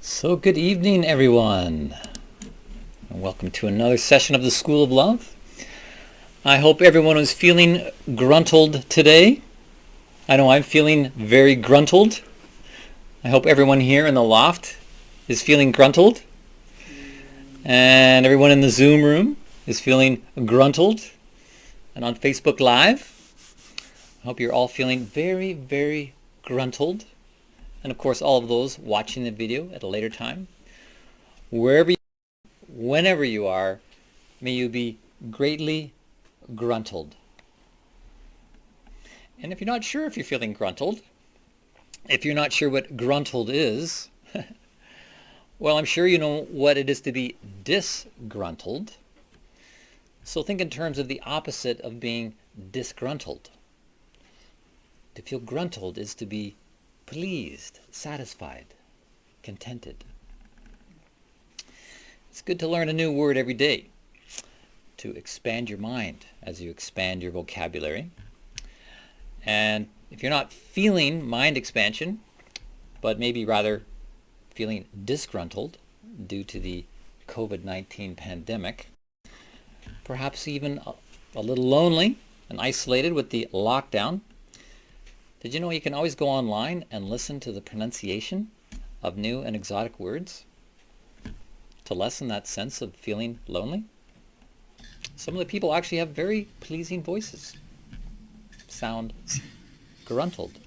So good evening, everyone, and welcome to another session of the School of Love. I hope everyone is feeling gruntled today. I know I'm feeling very gruntled. I hope everyone here in the loft is feeling gruntled, and everyone in the Zoom room is feeling gruntled, and on Facebook Live, I hope you're all feeling very, very gruntled. And of course, all of those watching the video at a later time. Wherever you are, whenever you are, may you be greatly gruntled. And if you're not sure if you're feeling gruntled, if you're not sure what gruntled is, well, I'm sure you know what it is to be disgruntled. So think in terms of the opposite of being disgruntled. To feel gruntled is to be pleased, satisfied, contented. It's good to learn a new word every day, to expand your mind as you expand your vocabulary. And if you're not feeling mind expansion, but maybe rather feeling disgruntled due to the COVID-19 pandemic, perhaps even a little lonely and isolated with the lockdown, did you know you can always go online and listen to the pronunciation of new and exotic words to lessen that sense of feeling lonely? Some of the people actually have very pleasing voices, sound gruntled.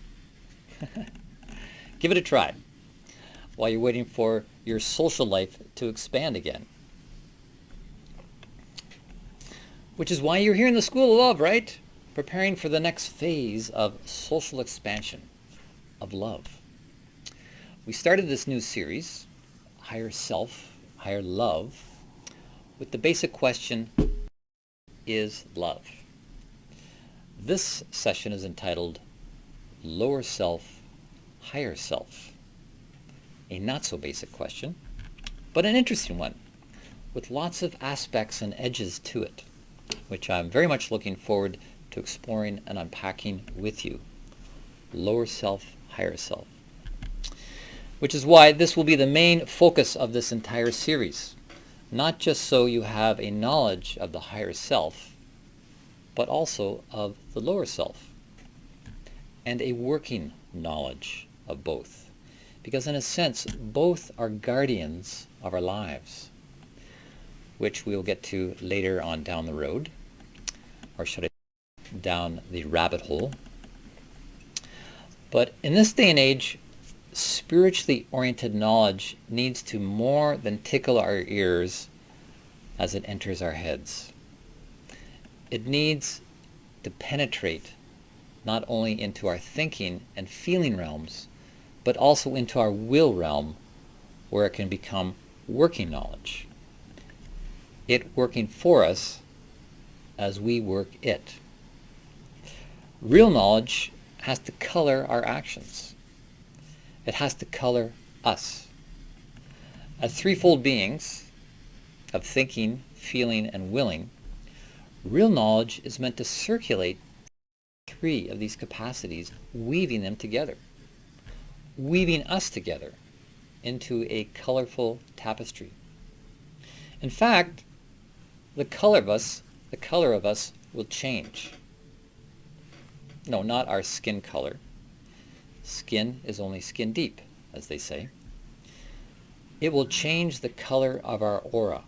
Give it a try while you're waiting for your social life to expand again. Which is why you're here in the School of Love, right? Preparing for the next phase of social expansion, of love. We started this new series, Higher Self, Higher Love, with the basic question, is love? This session is entitled Lower Self, Higher Self. A not so basic question, but an interesting one, with lots of aspects and edges to it, which I'm very much looking forward to exploring and unpacking with you. Lower self, higher self. Which is why this will be the main focus of this entire series. Not just so you have a knowledge of the higher self, but also of the lower self. And a working knowledge of both. Because in a sense, both are guardians of our lives, which we'll get to later on down the road. Or should I down the rabbit hole. But in this day and age, spiritually oriented knowledge needs to more than tickle our ears as it enters our heads. It needs to penetrate not only into our thinking and feeling realms, but also into our will realm, where it can become working knowledge. It working for us as we work it. Real knowledge has to color our actions. It has to color us. As threefold beings of thinking, feeling, and willing, real knowledge is meant to circulate three of these capacities, weaving them together, weaving us together into a colorful tapestry. In fact, the color of us will change. No, not our skin color. Skin is only skin deep, as they say. It will change the color of our aura,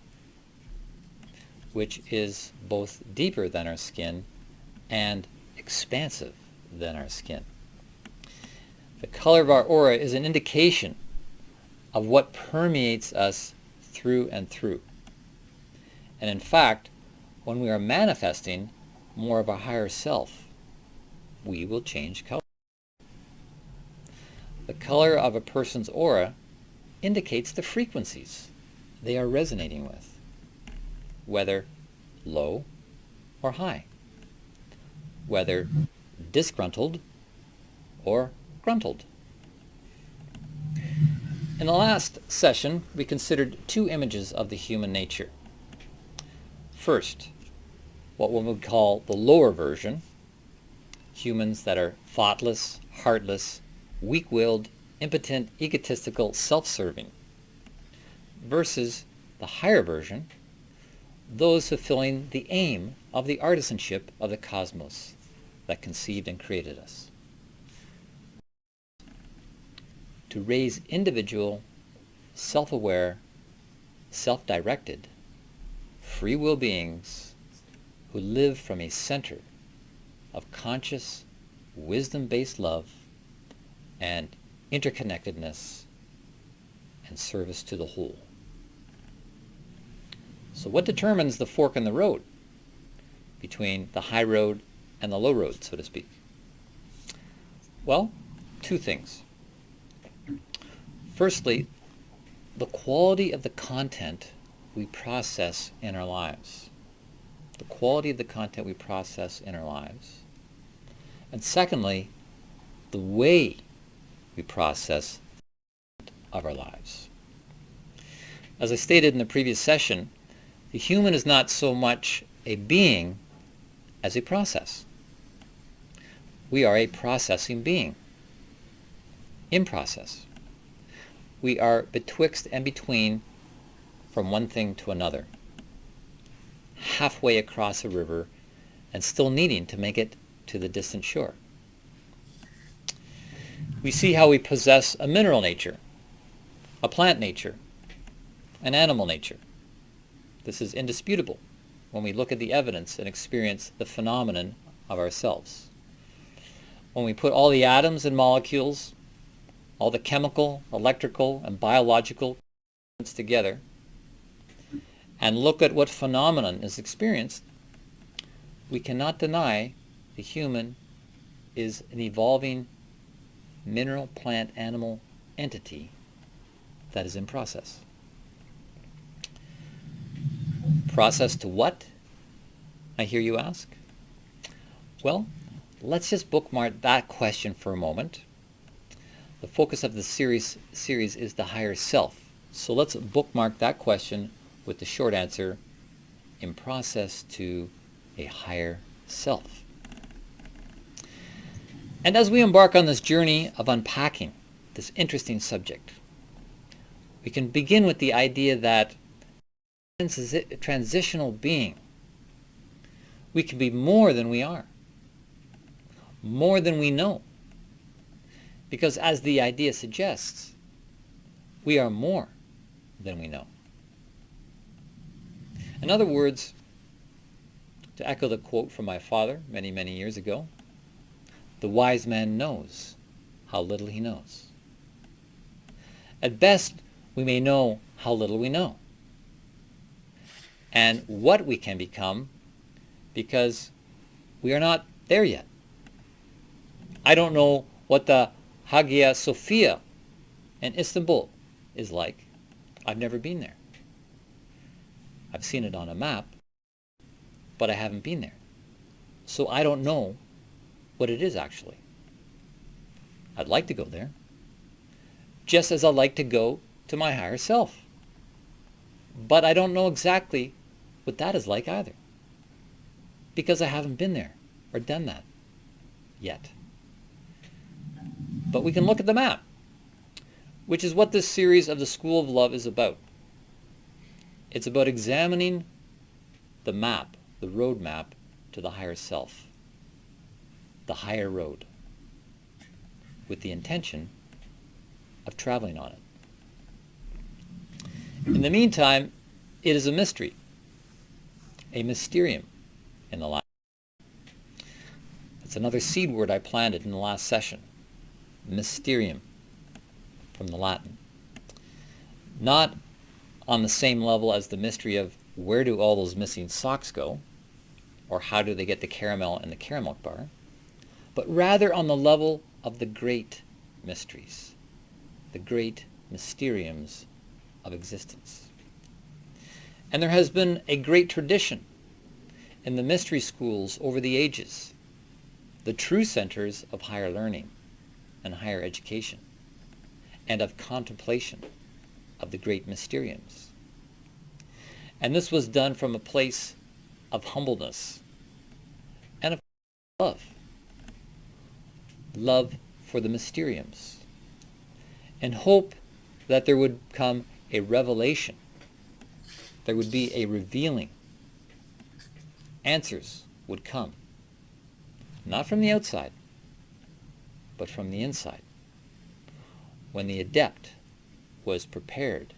which is both deeper than our skin and expansive than our skin. The color of our aura is an indication of what permeates us through and through. And in fact, when we are manifesting more of our higher self, we will change color. The color of a person's aura indicates the frequencies they are resonating with, whether low or high, whether disgruntled or gruntled. In the last session, we considered two images of the human nature. First, what one would call the lower version, humans that are thoughtless, heartless, weak-willed, impotent, egotistical, self-serving, versus the higher version, those fulfilling the aim of the artisanship of the cosmos that conceived and created us. To raise individual, self-aware, self-directed, free will beings who live from a center of conscious, wisdom-based love and interconnectedness and service to the whole. So what determines the fork in the road between the high road and the low road, so to speak? Well, two things. Firstly, the quality of the content we process in our lives. The quality of the content we process in our lives. And secondly, the way we process of our lives. As I stated in the previous session, the human is not so much a being as a process. We are a processing being, in process. We are betwixt and between from one thing to another, halfway across a river and still needing to make it to the distant shore. We see how we possess a mineral nature, a plant nature, an animal nature. This is indisputable when we look at the evidence and experience the phenomenon of ourselves. When we put all the atoms and molecules, all the chemical, electrical, and biological components together, and look at what phenomenon is experienced, we cannot deny the human is an evolving mineral, plant, animal entity that is in process. Process to what, I hear you ask? Well, let's just bookmark that question for a moment. The focus of the series is the higher self. So let's bookmark that question with the short answer, in process to a higher self. And as we embark on this journey of unpacking this interesting subject, we can begin with the idea that as a transitional being, we can be more than we are, more than we know. Because as the idea suggests, we are more than we know. In other words, to echo the quote from my father many, many years ago, the wise man knows how little he knows. At best, we may know how little we know and what we can become, because we are not there yet. I don't know what the Hagia Sophia in Istanbul is like. I've never been there. I've seen it on a map, but I haven't been there. So I don't know what it is actually. I'd like to go there, just as I'd like to go to my higher self. But I don't know exactly what that is like either, because I haven't been there or done that yet. But we can look at the map, which is what this series of the School of Love is about. It's about examining the map, the road map to the higher self, the higher road, with the intention of traveling on it. In the meantime, it is a mystery, a mysterium in the Latin. It's another seed word I planted in the last session, mysterium, from the Latin. Not on the same level as the mystery of where do all those missing socks go, or how do they get the caramel in the caramel bar, but rather on the level of the great mysteries, the great mysteriums of existence. And there has been a great tradition in the mystery schools over the ages, the true centers of higher learning and higher education, and of contemplation of the great mysteriums. And this was done from a place of humbleness and of love. Love for the mysteriums, and hope that there would come a revelation. There would be a revealing. Answers would come. Not from the outside, but from the inside. When the adept was prepared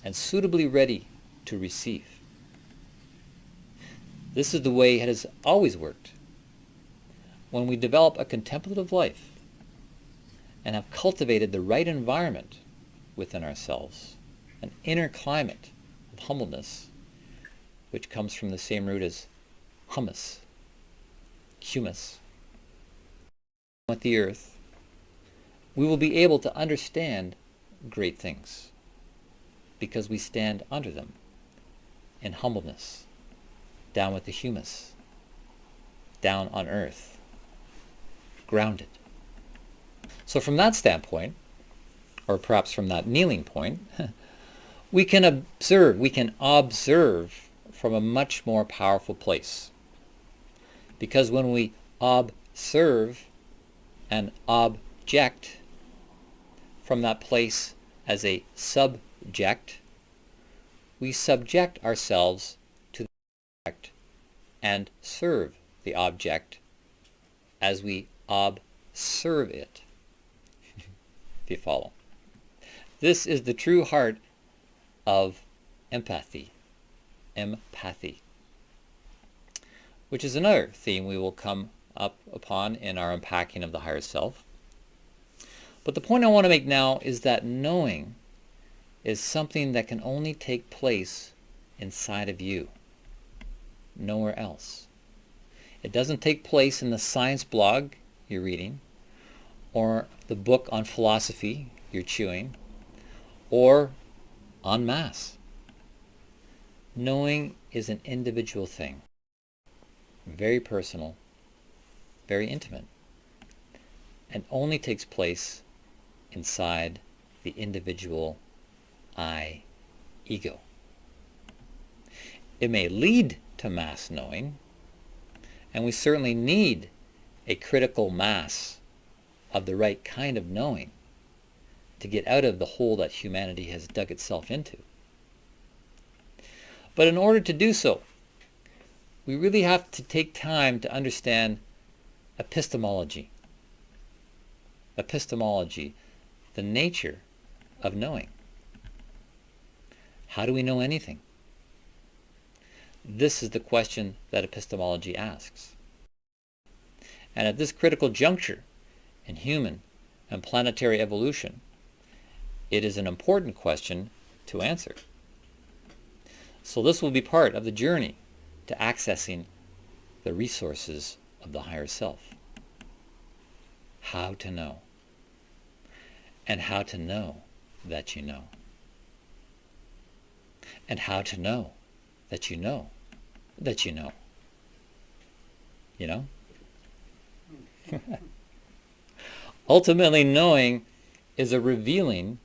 and suitably ready to receive. This is the way it has always worked. When we develop a contemplative life and have cultivated the right environment within ourselves, an inner climate of humbleness, which comes from the same root as humus, with the earth, we will be able to understand great things because we stand under them in humbleness, down with the humus, down on earth, grounded. So from that standpoint, or perhaps from that kneeling point, we can observe from a much more powerful place. Because when we observe and object from that place as a subject, we subject ourselves to the object and serve the object as we observe it. If you follow. This is the true heart of empathy, which is another theme we will come up upon in our unpacking of the higher self. But the point I want to make now is that knowing is something that can only take place inside of you, nowhere else. It doesn't take place in the science blog you're reading, or the book on philosophy you're chewing, or en masse. Knowing is an individual thing, very personal, very intimate, and only takes place inside the individual I, ego. It may lead to mass knowing, and we certainly need a critical mass of the right kind of knowing to get out of the hole that humanity has dug itself into. But in order to do so, we really have to take time to understand epistemology. Epistemology, the nature of knowing. How do we know anything? This is the question that epistemology asks. And at this critical juncture in human and planetary evolution, it is an important question to answer. So this will be part of the journey to accessing the resources of the higher self. How to know. And how to know that you know. And how to know that you know that you know. You know? Ultimately, knowing is a revealing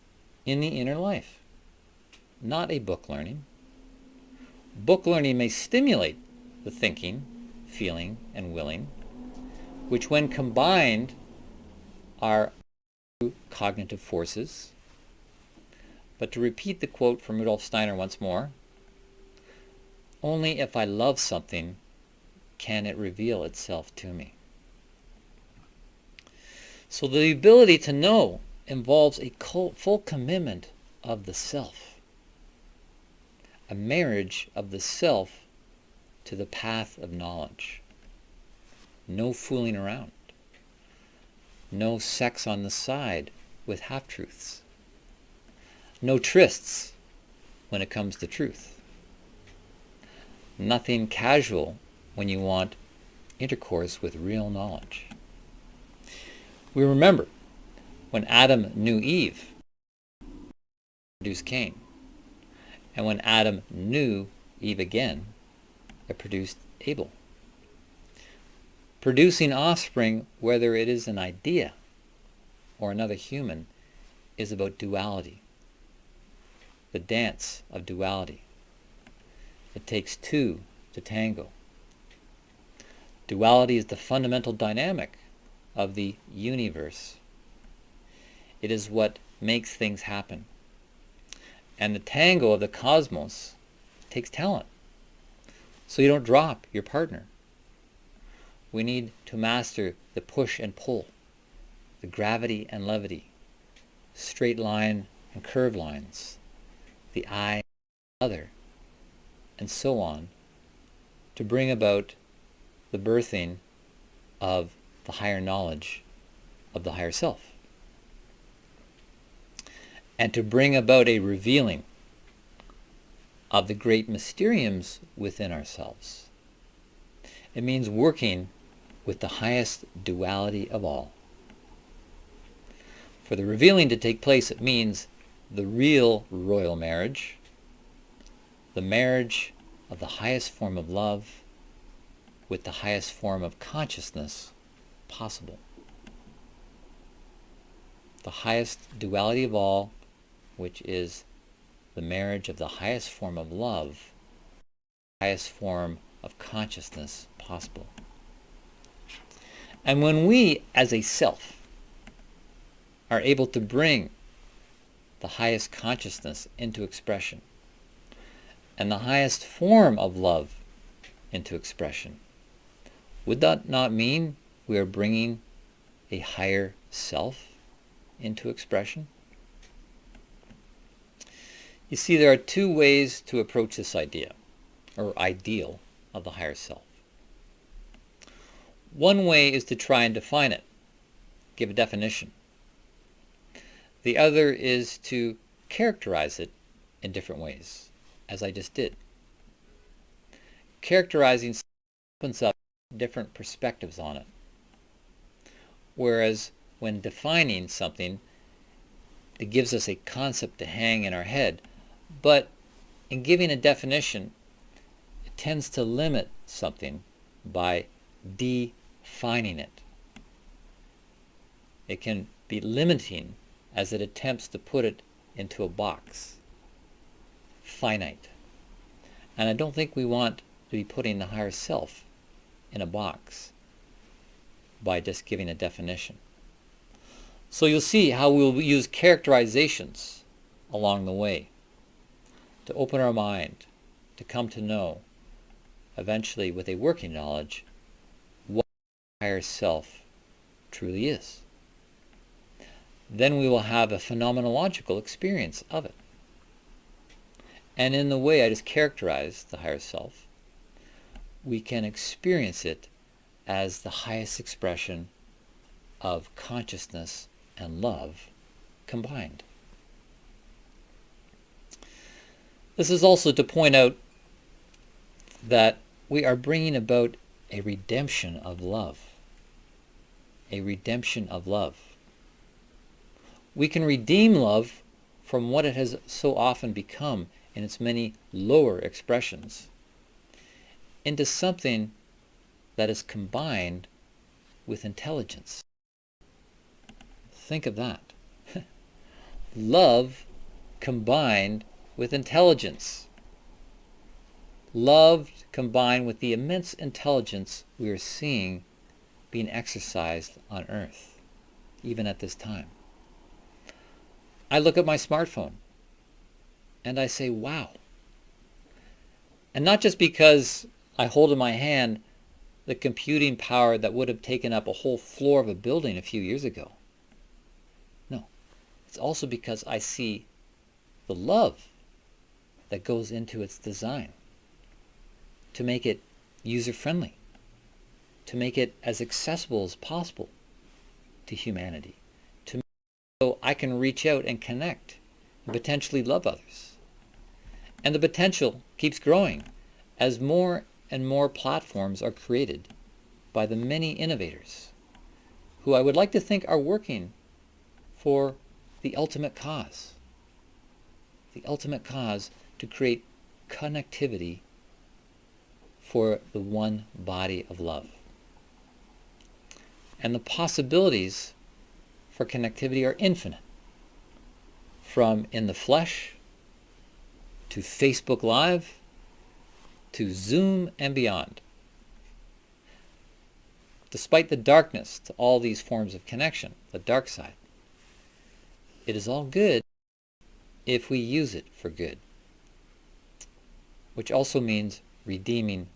in the inner life, not a book learning. Book learning may stimulate the thinking, feeling, and willing, which when combined are cognitive forces. But to repeat the quote from Rudolf Steiner once more, only if I love something can it reveal itself to me. So the ability to know involves a full commitment of the self, a marriage of the self to the path of knowledge. No fooling around. No sex on the side with half-truths. No trysts when it comes to truth. Nothing casual when you want intercourse with real knowledge. We remember when Adam knew Eve, it produced Cain. And when Adam knew Eve again, it produced Abel. Producing offspring, whether it is an idea or another human, is about duality. The dance of duality. It takes two to tango. Duality is the fundamental dynamic of the universe. It is what makes things happen. And the tango of the cosmos takes talent. So you don't drop your partner. We need to master the push and pull, the gravity and levity, straight line and curved lines, the I and the other, and so on, to bring about the birthing of the higher knowledge of the higher self, and to bring about a revealing of the great mysteriums within ourselves. It means working with the highest duality of all. For the revealing to take place, it means the real royal marriage, the marriage of the highest form of love with the highest form of consciousness possible. The highest duality of all, which is the marriage of the highest form of love, highest form of consciousness possible. And when we, as a self, are able to bring the highest consciousness into expression and the highest form of love into expression, would that not mean we are bringing a higher self into expression? You see, there are two ways to approach this idea, or ideal, of the higher self. One way is to try and define it, give a definition. The other is to characterize it in different ways, as I just did. Characterizing opens up different perspectives on it. Whereas when defining something, it gives us a concept to hang in our head. But in giving a definition, it tends to limit something by defining it. It can be limiting as it attempts to put it into a box. Finite. And I don't think we want to be putting the higher self in a box by just giving a definition. So you'll see how we'll use characterizations along the way to open our mind, to come to know, eventually with a working knowledge, what the higher self truly is. Then we will have a phenomenological experience of it. And in the way I just characterized the higher self, we can experience it as the highest expression of consciousness and love combined. This is also to point out that we are bringing about a redemption of love. A redemption of love. We can redeem love from what it has so often become in its many lower expressions into something that is combined with intelligence. Think of that. Love combined with intelligence. Love combined with the immense intelligence we are seeing being exercised on earth, even at this time. I look at my smartphone and I say, wow. And not just because I hold in my hand the computing power that would have taken up a whole floor of a building a few years ago. No, it's also because I see the love that goes into its design to make it user-friendly, to make it as accessible as possible to humanity, so I can reach out and connect and potentially love others. And the potential keeps growing as more and more platforms are created by the many innovators who I would like to think are working for the ultimate cause. The ultimate cause to create connectivity for the one body of love. And the possibilities for connectivity are infinite. From in the flesh, to Facebook Live, to Zoom and beyond. Despite the darkness to all these forms of connection, the dark side, it is all good if we use it for good, which also means redeeming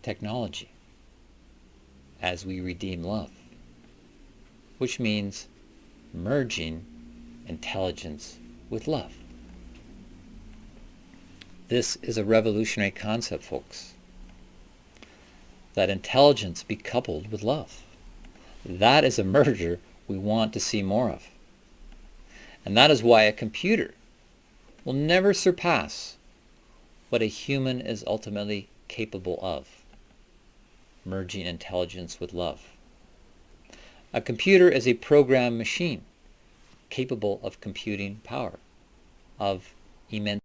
technology as we redeem love, which means merging intelligence with love. This is a revolutionary concept, folks, that intelligence be coupled with love. That is a merger we want to see more of. And that is why a computer will never surpass what a human is ultimately capable of, merging intelligence with love. A computer is a programmed machine capable of computing power of immense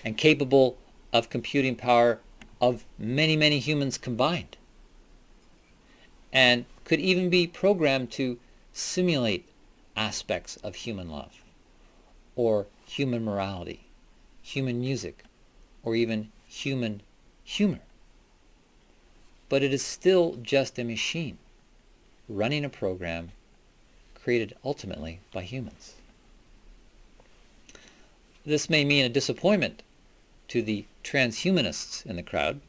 and capable of computing power of many, many humans combined, and could even be programmed to simulate aspects of human love, or human morality, human music, or even human humor. But it is still just a machine running a program created ultimately by humans. This may mean a disappointment to the transhumanists in the crowd,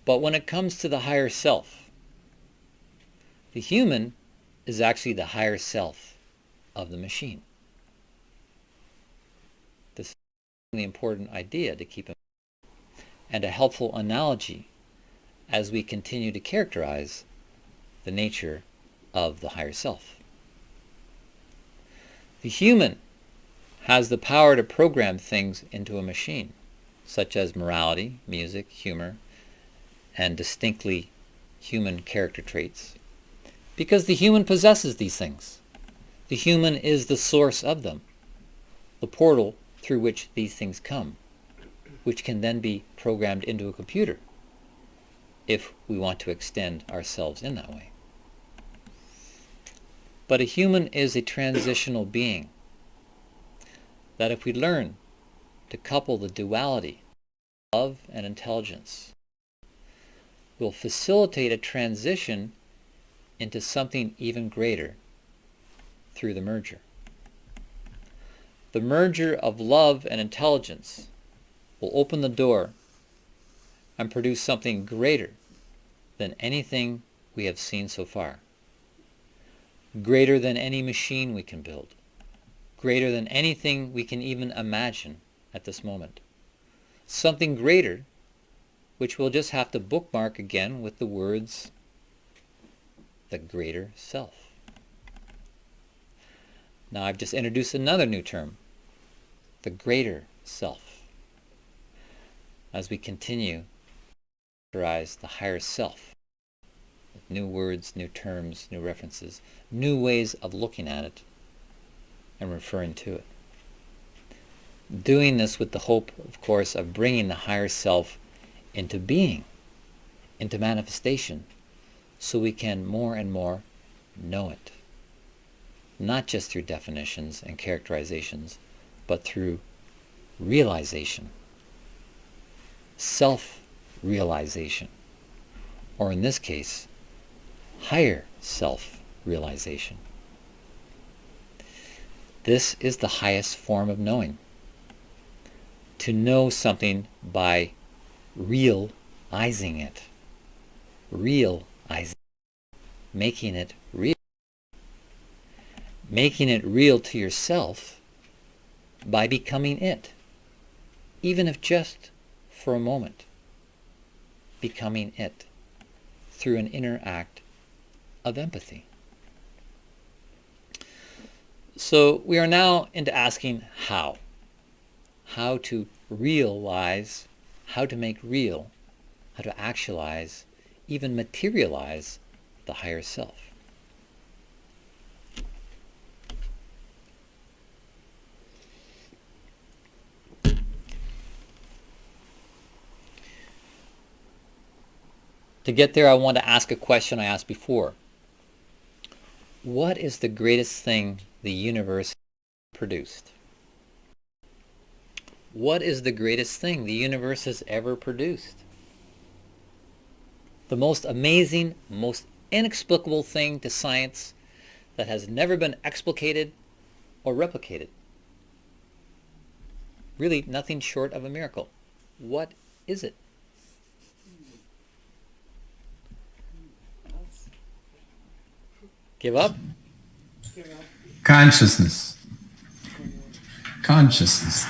but when it comes to the higher self, the human is actually the higher self of the machine. This is the important idea to keep in mind, and a helpful analogy as we continue to characterize the nature of the higher self. The human has the power to program things into a machine, such as morality, music, humor, and distinctly human character traits, because the human possesses these things. The human is the source of them, the portal through which these things come, which can then be programmed into a computer if we want to extend ourselves in that way. But a human is a transitional being, that if we learn to couple the duality of love and intelligence, will facilitate a transition into something even greater through the merger. The merger of love and intelligence will open the door and produce something greater than anything we have seen so far, greater than any machine we can build, greater than anything we can even imagine at this moment. Something greater, which we'll just have to bookmark again with the words, the greater self. Now I've just introduced another new term, the greater self, as we continue to characterize the higher self with new words, new terms, new references, new ways of looking at it and referring to it. Doing this with the hope, of course, of bringing the higher self into being, into manifestation, so we can more and more know it. Not just through definitions and characterizations, but through realization, self-realization, or in this case, higher self-realization. This is the highest form of knowing. To know something by realizing it. Realizing, making it real. Making it real to yourself by becoming it, even if just for a moment. Becoming it through an inner act of empathy. So we are now into asking how. How to realize, how to make real, how to actualize, even materialize the higher self. To get there, I want to ask a question I asked before. What is the greatest thing the universe produced? What is the greatest thing the universe has ever produced? The most amazing, most inexplicable thing to science that has never been explicated or replicated. Really nothing short of a miracle. What is it? Give up? Consciousness. Consciousness.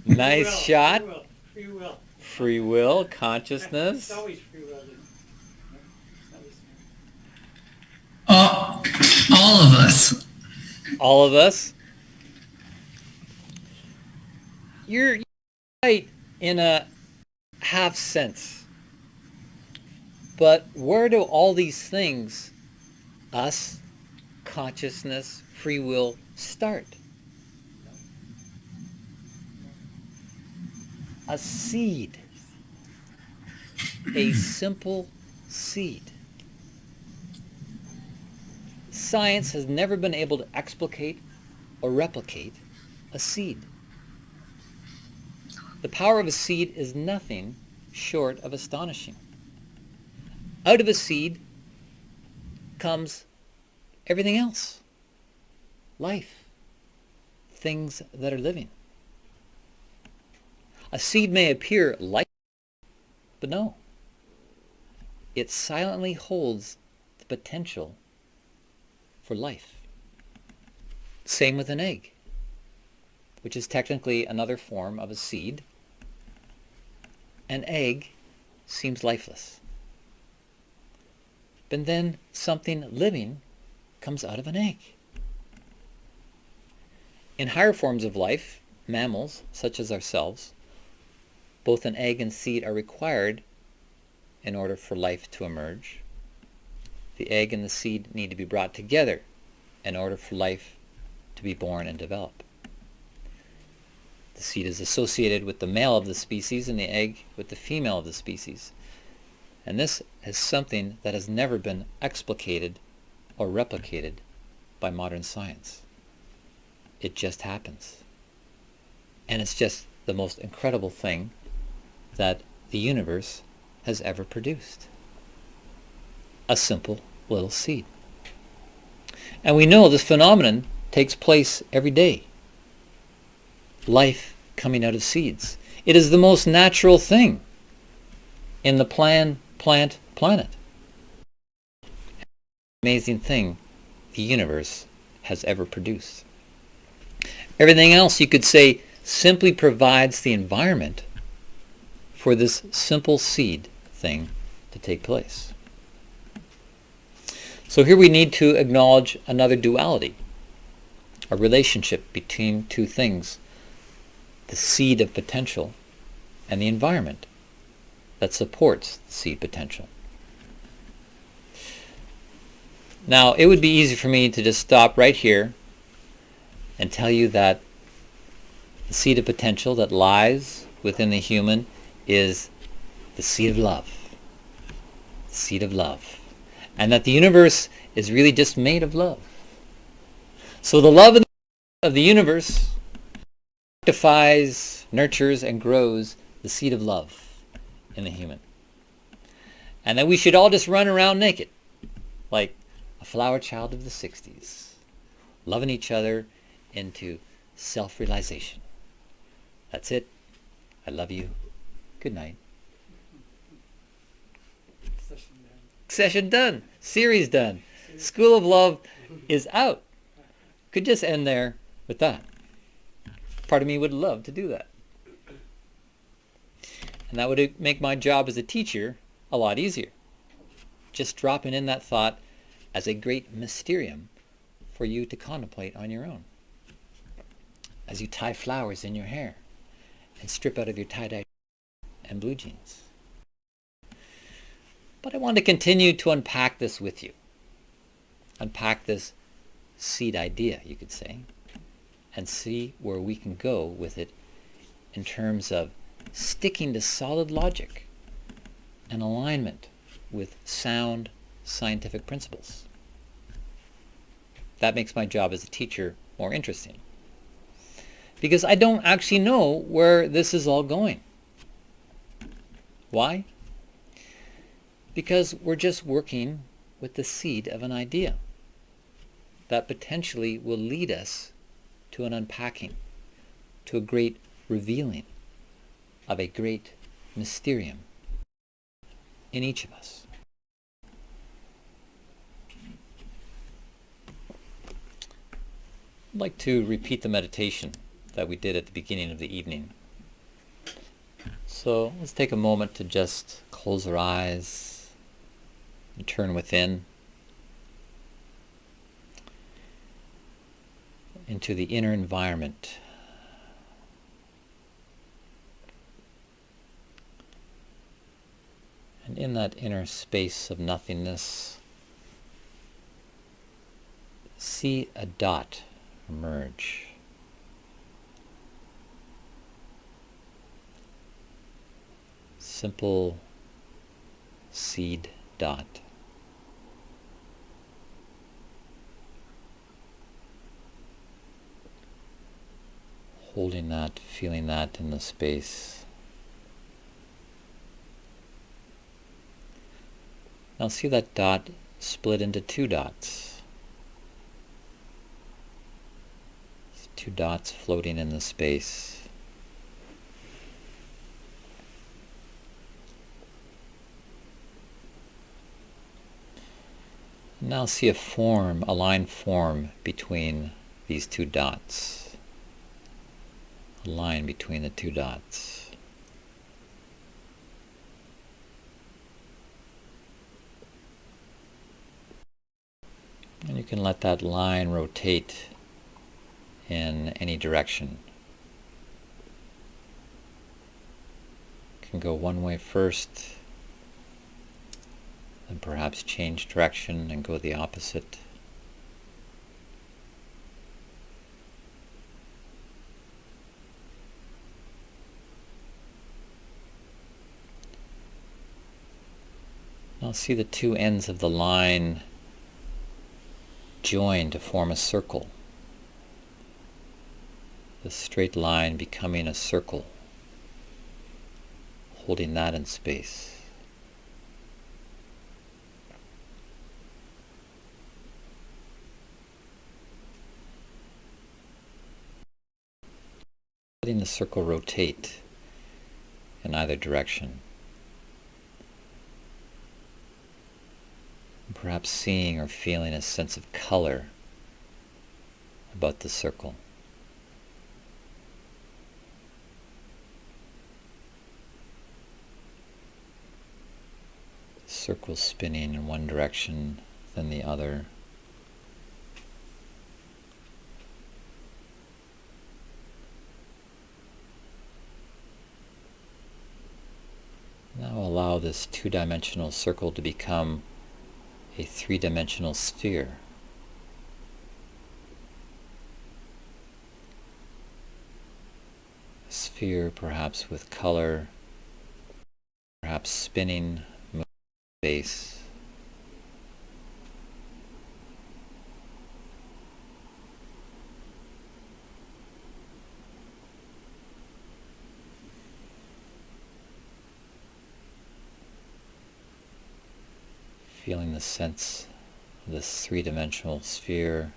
Nice shot. Free will. Free will, consciousness. It's always free will. All of us. All of us. You're right in a half sense. But where do all these things, us, consciousness, free will, start? A seed. A simple seed. Science has never been able to explicate or replicate a seed. The power of a seed is nothing short of astonishing. Out of a seed comes everything else. Life. Things that are living. A seed may appear lifeless, but no. It silently holds the potential for life. Same with an egg, which is technically another form of a seed. An egg seems lifeless. But then something living comes out of an egg. In higher forms of life, mammals such as ourselves, both an egg and seed are required in order for life to emerge. The egg and the seed need to be brought together in order for life to be born and develop. The seed is associated with the male of the species and the egg with the female of the species. And this is something that has never been explicated or replicated by modern science. It just happens. And it's just the most incredible thing that the universe has ever produced. A simple little seed. And we know this phenomenon takes place every day. Life coming out of seeds. It is the most natural thing in the planet. Amazing thing the universe has ever produced. Everything else, you could say, simply provides the environment for this simple seed thing to take place. So here we need to acknowledge another duality, a relationship between two things, the seed of potential and the environment that supports the seed potential. Now, it would be easy for me to just stop right here and tell you that the seed of potential that lies within the human is the seed of love. The seed of love. And that the universe is really just made of love. So the love of the universe rectifies, nurtures, and grows the seed of love in the human. And that we should all just run around naked, like a flower child of the 60s, loving each other into self-realization. That's it. I love you. Good night. Session done. Series done. School of Love is out. Could just end there with that. Part of me would love to do that. And that would make my job as a teacher a lot easier. Just dropping in that thought as a great mysterium for you to contemplate on your own. As you tie flowers in your hair and strip out of your tie-dye and blue jeans. But I want to continue to unpack this with you. Unpack this seed idea, you could say, and see where we can go with it in terms of sticking to solid logic and alignment with sound scientific principles. That makes my job as a teacher more interesting. Because I don't actually know where this is all going. Why? Because we're just working with the seed of an idea that potentially will lead us to an unpacking to a great revealing of a great mysterium in each of us. I'd like to repeat the meditation that we did at the beginning of the evening. So let's take a moment to just close our eyes and turn within into the inner environment. And in that inner space of nothingness, see a dot emerge. Simple seed dot. Holding that, feeling that in the space. Now see that dot split into two dots. Two dots floating in the space. Now see a line form between these two dots. A line between the two dots. And you can let that line rotate in any direction. It can go one way first, and perhaps change direction and go the opposite. Now see the two ends of the line join to form a circle. The straight line becoming a circle, holding that in space. Letting the circle rotate in either direction. And perhaps seeing or feeling a sense of color about the circle. Circle spinning in one direction, then the other. Now allow this two-dimensional circle to become a three-dimensional sphere. A sphere perhaps with color, perhaps spinning, moving space. Feeling the sense of this three-dimensional sphere.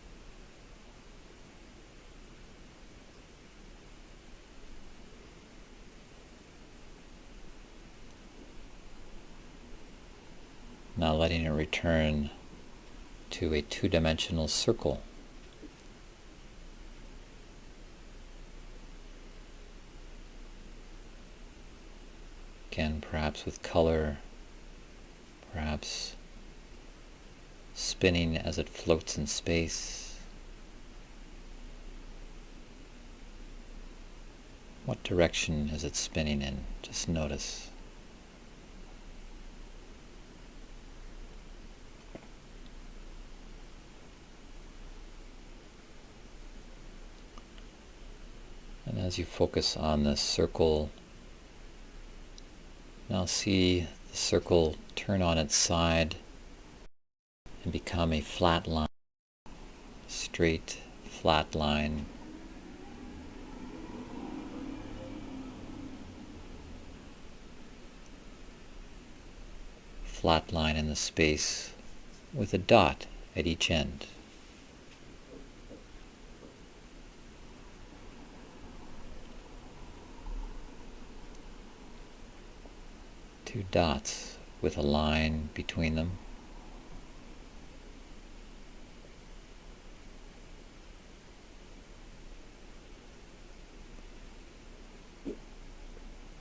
Now letting it return to a two-dimensional circle. Again, perhaps with color, perhaps spinning as it floats in space. What direction is it spinning in? Just notice. And as you focus on this circle, now see the circle turn on its side and become a flat line, straight, flat line. Flat line in the space with a dot at each end. Two dots with a line between them.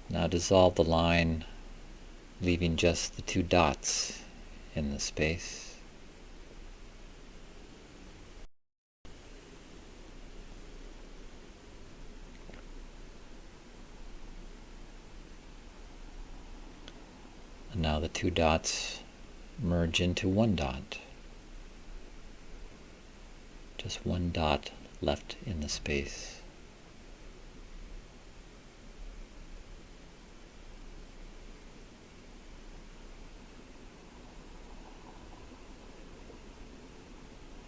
Now dissolve the line, leaving just the two dots in the space. And now the two dots merge into one dot. Just one dot left in the space.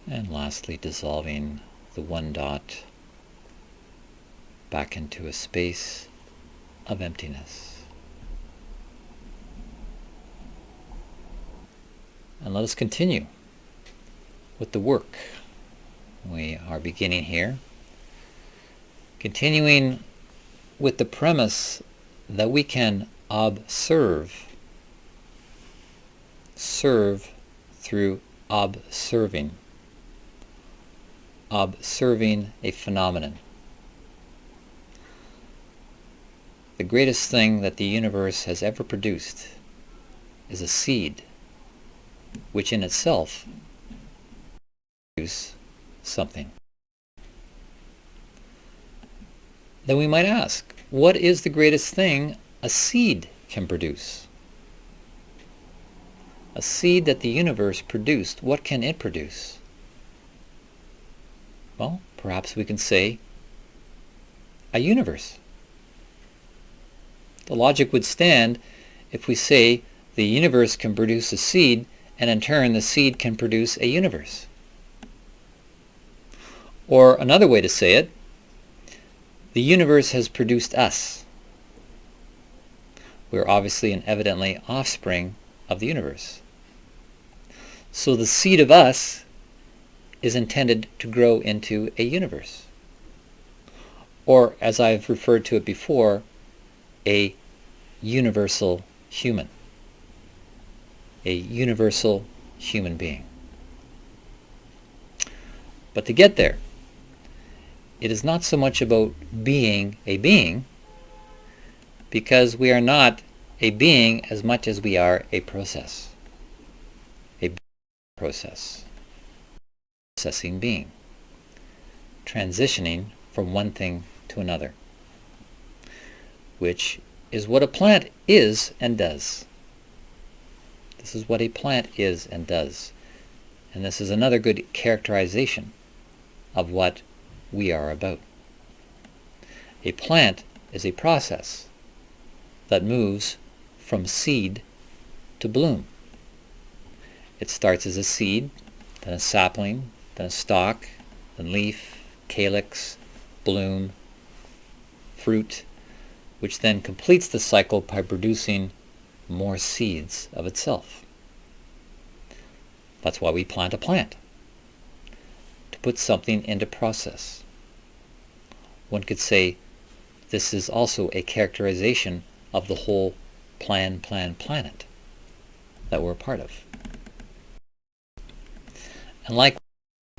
And lastly, dissolving the one dot back into a space of emptiness. And let us continue with the work. We are beginning here, continuing with the premise that we can observe, serve through observing a phenomenon. The greatest thing that the universe has ever produced is a seed, which in itself produces something. Then we might ask, what is the greatest thing a seed can produce? A seed that the universe produced, what can it produce? Well, perhaps we can say a universe. The logic would stand if we say the universe can produce a seed, and in turn the seed can produce a universe. Or another way to say it, the universe has produced us. We're obviously and evidently offspring of the universe. So the seed of us is intended to grow into a universe. Or, as I've referred to it before, a universal human. A universal human being. But to get there, it is not so much about being a being, because we are not a being as much as we are a process. A process. Processing being. Transitioning from one thing to another. Which is what a plant is and does. This is what a plant is and does. And this is another good characterization of what we are about. A plant is a process that moves from seed to bloom. It starts as a seed, then a sapling, then a stalk, then leaf, calyx, bloom, fruit, which then completes the cycle by producing more seeds of itself. That's why we plant a plant, to put something into process. One could say this is also a characterization of the whole planet that we're a part of. And like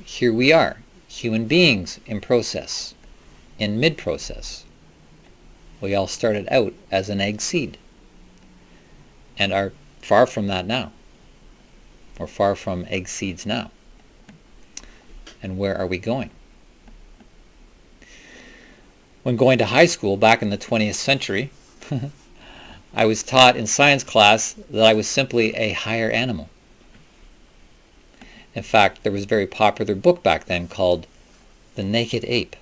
here we are, human beings in process, in mid-process. We all started out as an egg seed and are far from that now. We're far from egg seeds now. And where are we going? When going to high school back in the 20th century, I was taught in science class that I was simply a higher animal. In fact, there was a very popular book back then called The Naked Ape.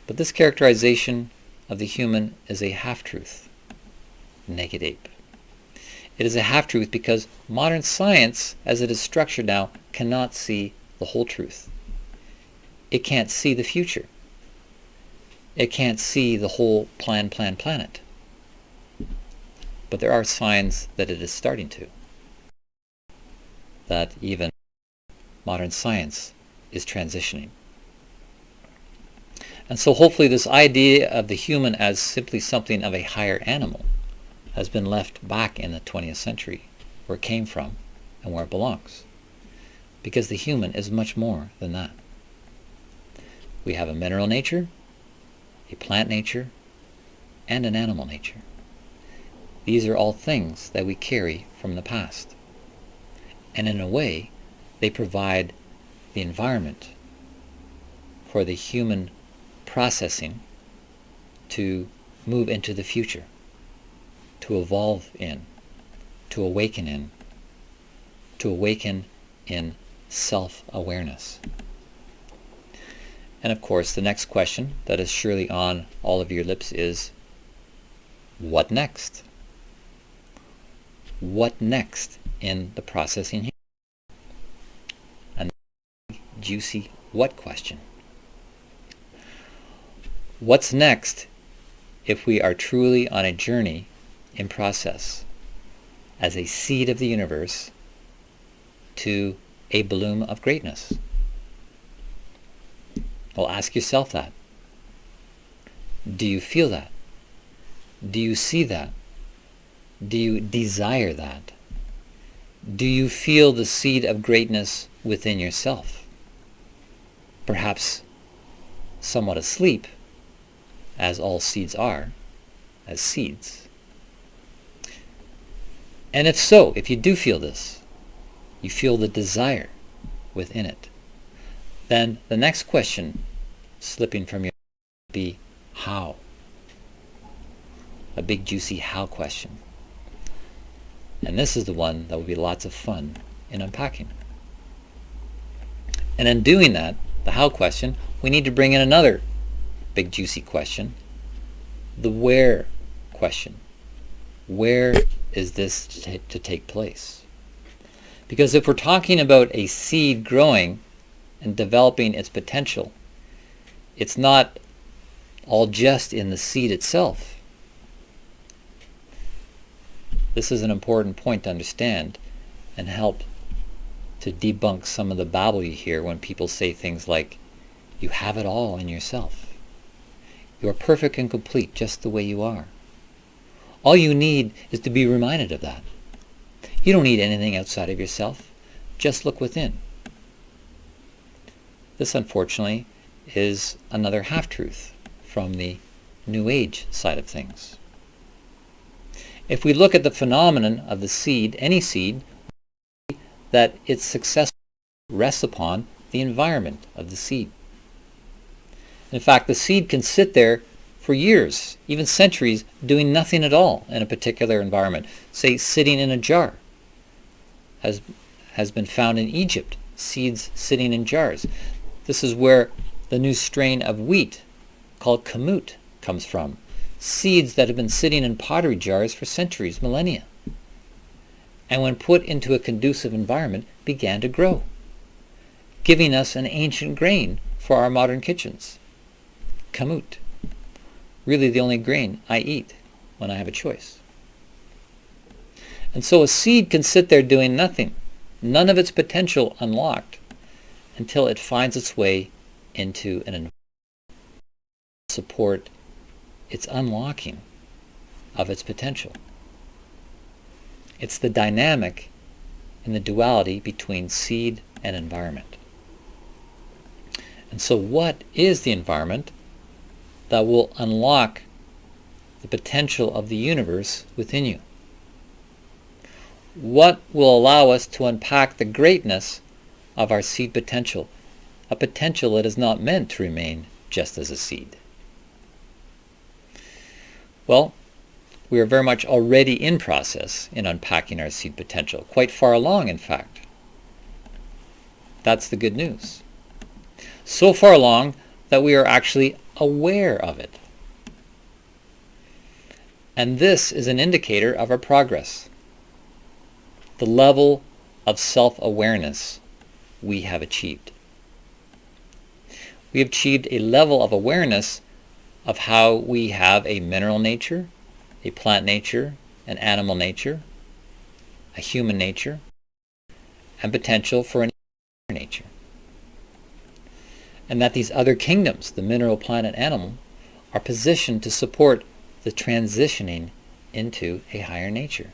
But this characterization of the human is a half-truth. Naked ape. It is a half-truth because modern science, as it is structured now, cannot see the whole truth. It can't see the future. It can't see the whole planet. But there are signs that it is starting to. That even modern science is transitioning. And so hopefully this idea of the human as simply something of a higher animal has been left back in the 20th century, where it came from and where it belongs. Because the human is much more than that. We have a mineral nature, a plant nature, and an animal nature. These are all things that we carry from the past. And in a way, they provide the environment for the human processing to move into the future, to evolve in, to awaken in self-awareness. And of course, the next question that is surely on all of your lips is, what next? What next in the processing here? And juicy what question? What's next if we are truly on a journey in process as a seed of the universe to a bloom of greatness? Well, ask yourself that. Do you feel that? Do you see that? Do you desire that? Do you feel the seed of greatness within yourself? Perhaps somewhat asleep, as all seeds are, as seeds. And if so, if you do feel this, you feel the desire within it, then the next question slipping from your would be how? A big juicy how question. And this is the one that will be lots of fun in unpacking. And in doing that, the how question, we need to bring in another big juicy question, the where question. Where is this to take place? Because if we're talking about a seed growing and developing its potential, it's not all just in the seed itself. This is an important point to understand and help to debunk some of the babble you hear when people say things like, you have it all in yourself. You are perfect and complete just the way you are. All you need is to be reminded of that. You don't need anything outside of yourself. Just look within. This, unfortunately, is another half-truth from the New Age side of things. If we look at the phenomenon of the seed, any seed, that its success rests upon the environment of the seed. In fact, the seed can sit there for years, even centuries, doing nothing at all in a particular environment. Say, sitting in a jar has been found in Egypt, seeds sitting in jars. This is where the new strain of wheat called kamut comes from. Seeds that have been sitting in pottery jars for centuries, millennia. And when put into a conducive environment, began to grow, giving us an ancient grain for our modern kitchens. Kamut. Really the only grain I eat when I have a choice. And so a seed can sit there doing nothing, none of its potential unlocked, until it finds its way into an environment to support its unlocking of its potential. It's the dynamic in the duality between seed and environment. And so what is the environment that will unlock the potential of the universe within you? What will allow us to unpack the greatness of our seed potential, a potential that is not meant to remain just as a seed? Well, we are very much already in process in unpacking our seed potential, quite far along, in fact. That's the good news. So far along that we are actually aware of it. And this is an indicator of our progress. The level of self-awareness we have achieved. We have achieved a level of awareness of how we have a mineral nature, a plant nature, an animal nature, a human nature, and potential for an nature. And that these other kingdoms, the mineral, plant, and animal, are positioned to support the transitioning into a higher nature,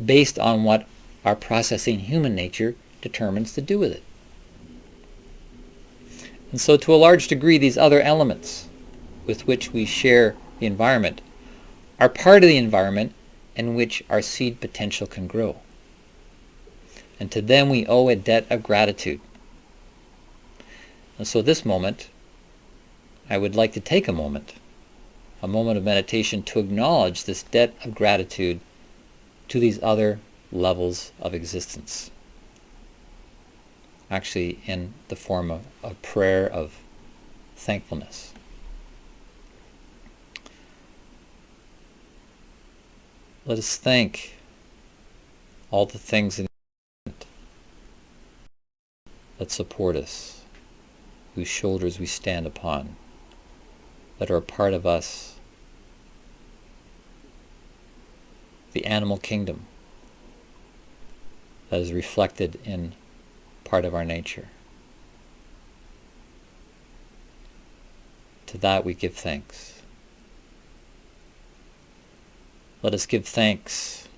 based on what our processing human nature determines to do with it. And so to a large degree, these other elements with which we share the environment are part of the environment in which our seed potential can grow. And to them we owe a debt of gratitude. And so this moment, I would like to take a moment of meditation to acknowledge this debt of gratitude to these other levels of existence. Actually, in the form of a prayer of thankfulness. Let us thank all the things in the environment that support us, whose shoulders we stand upon, that are a part of us. The animal kingdom that is reflected in part of our nature. To that we give thanks. Let us give thanks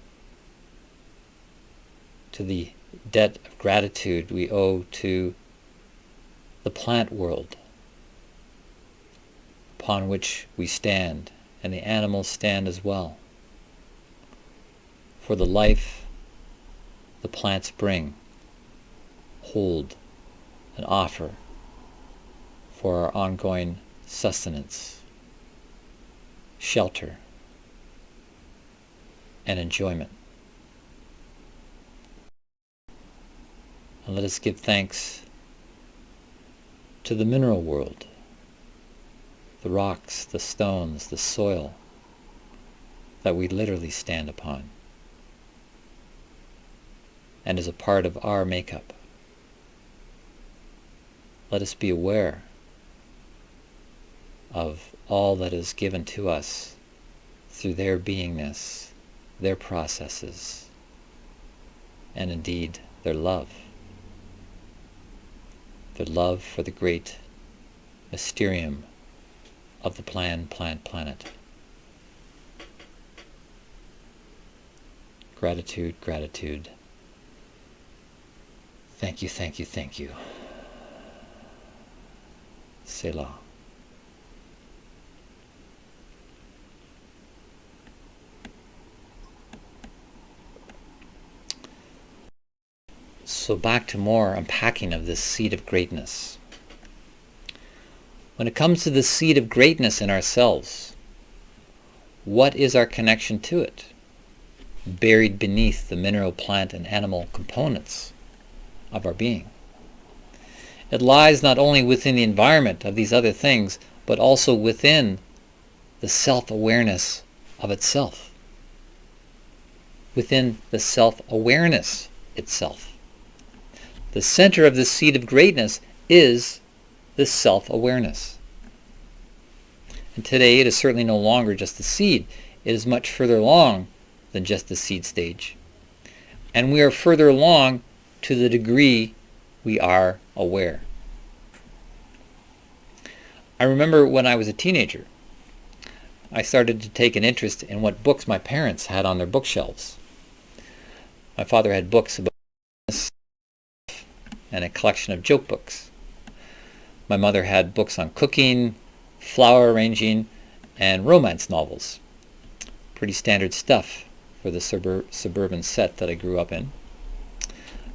to the debt of gratitude we owe to the plant world upon which we stand, and the animals stand as well, for the life the plants bring, hold, and offer for our ongoing sustenance, shelter, and enjoyment. And let us give thanks to the mineral world, the rocks, the stones, the soil that we literally stand upon, and is a part of our makeup. Let us be aware of all that is given to us through their beingness, their processes, and indeed their love. Their love for the great mysterium of the planet. Gratitude, gratitude. Thank you, thank you, thank you. Selah. So back to more unpacking of this seed of greatness. When it comes to the seed of greatness in ourselves, what is our connection to it? Buried beneath the mineral, plant, and animal components of our being. It lies not only within the environment of these other things, but also within the self-awareness of itself. Within the self-awareness itself. The center of this seed of greatness is this self-awareness. And today it is certainly no longer just the seed. It is much further along than just the seed stage. And we are further along to the degree we are aware. I remember when I was a teenager, I started to take an interest in what books my parents had on their bookshelves. My father had books about business and a collection of joke books. My mother had books on cooking, flower arranging, and romance novels. Pretty standard stuff for the suburban set that I grew up in.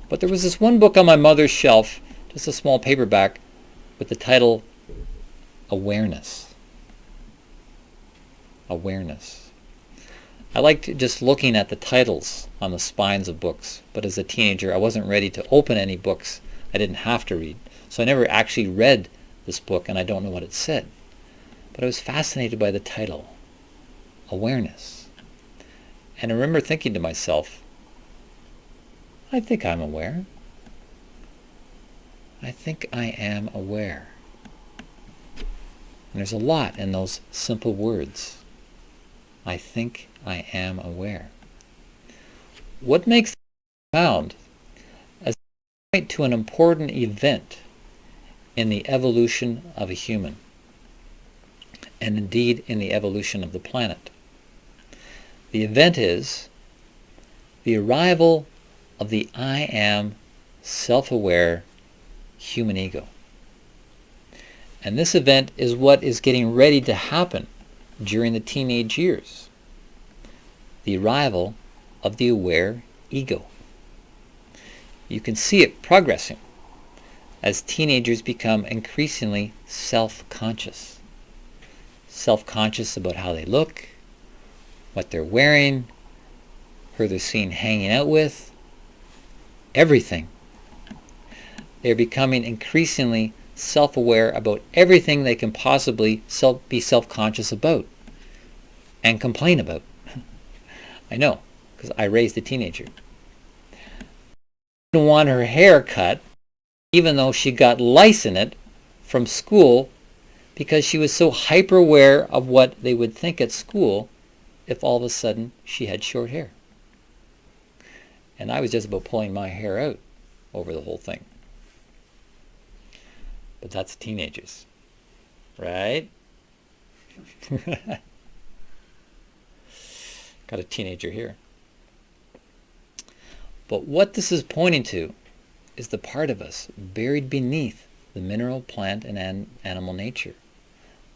But there was this one book on my mother's shelf, just a small paperback, with the title Awareness. Awareness. I liked just looking at the titles on the spines of books, but as a teenager I wasn't ready to open any books I didn't have to read. So I never actually read this book, and I don't know what it said. But I was fascinated by the title, Awareness. And I remember thinking to myself, I think I'm aware. I think I am aware. And there's a lot in those simple words. I think I am aware. What makes them profound as they point to an important event in the evolution of a human, and indeed in the evolution of the planet. The event is the arrival of the I am self-aware human ego. And this event is what is getting ready to happen during the teenage years. The arrival of the aware ego. You can see it progressing as teenagers become increasingly self-conscious. Self-conscious about how they look, what they're wearing, who they're seen hanging out with, everything. They're becoming increasingly self-aware about everything they can possibly be self-conscious about and complain about. I know, because I raised a teenager. Didn't want her hair cut, even though she got lice in it from school, because she was so hyper-aware of what they would think at school if all of a sudden she had short hair. And I was just about pulling my hair out over the whole thing. But that's teenagers, right? Got a teenager here. But what this is pointing to is the part of us buried beneath the mineral, plant, and animal nature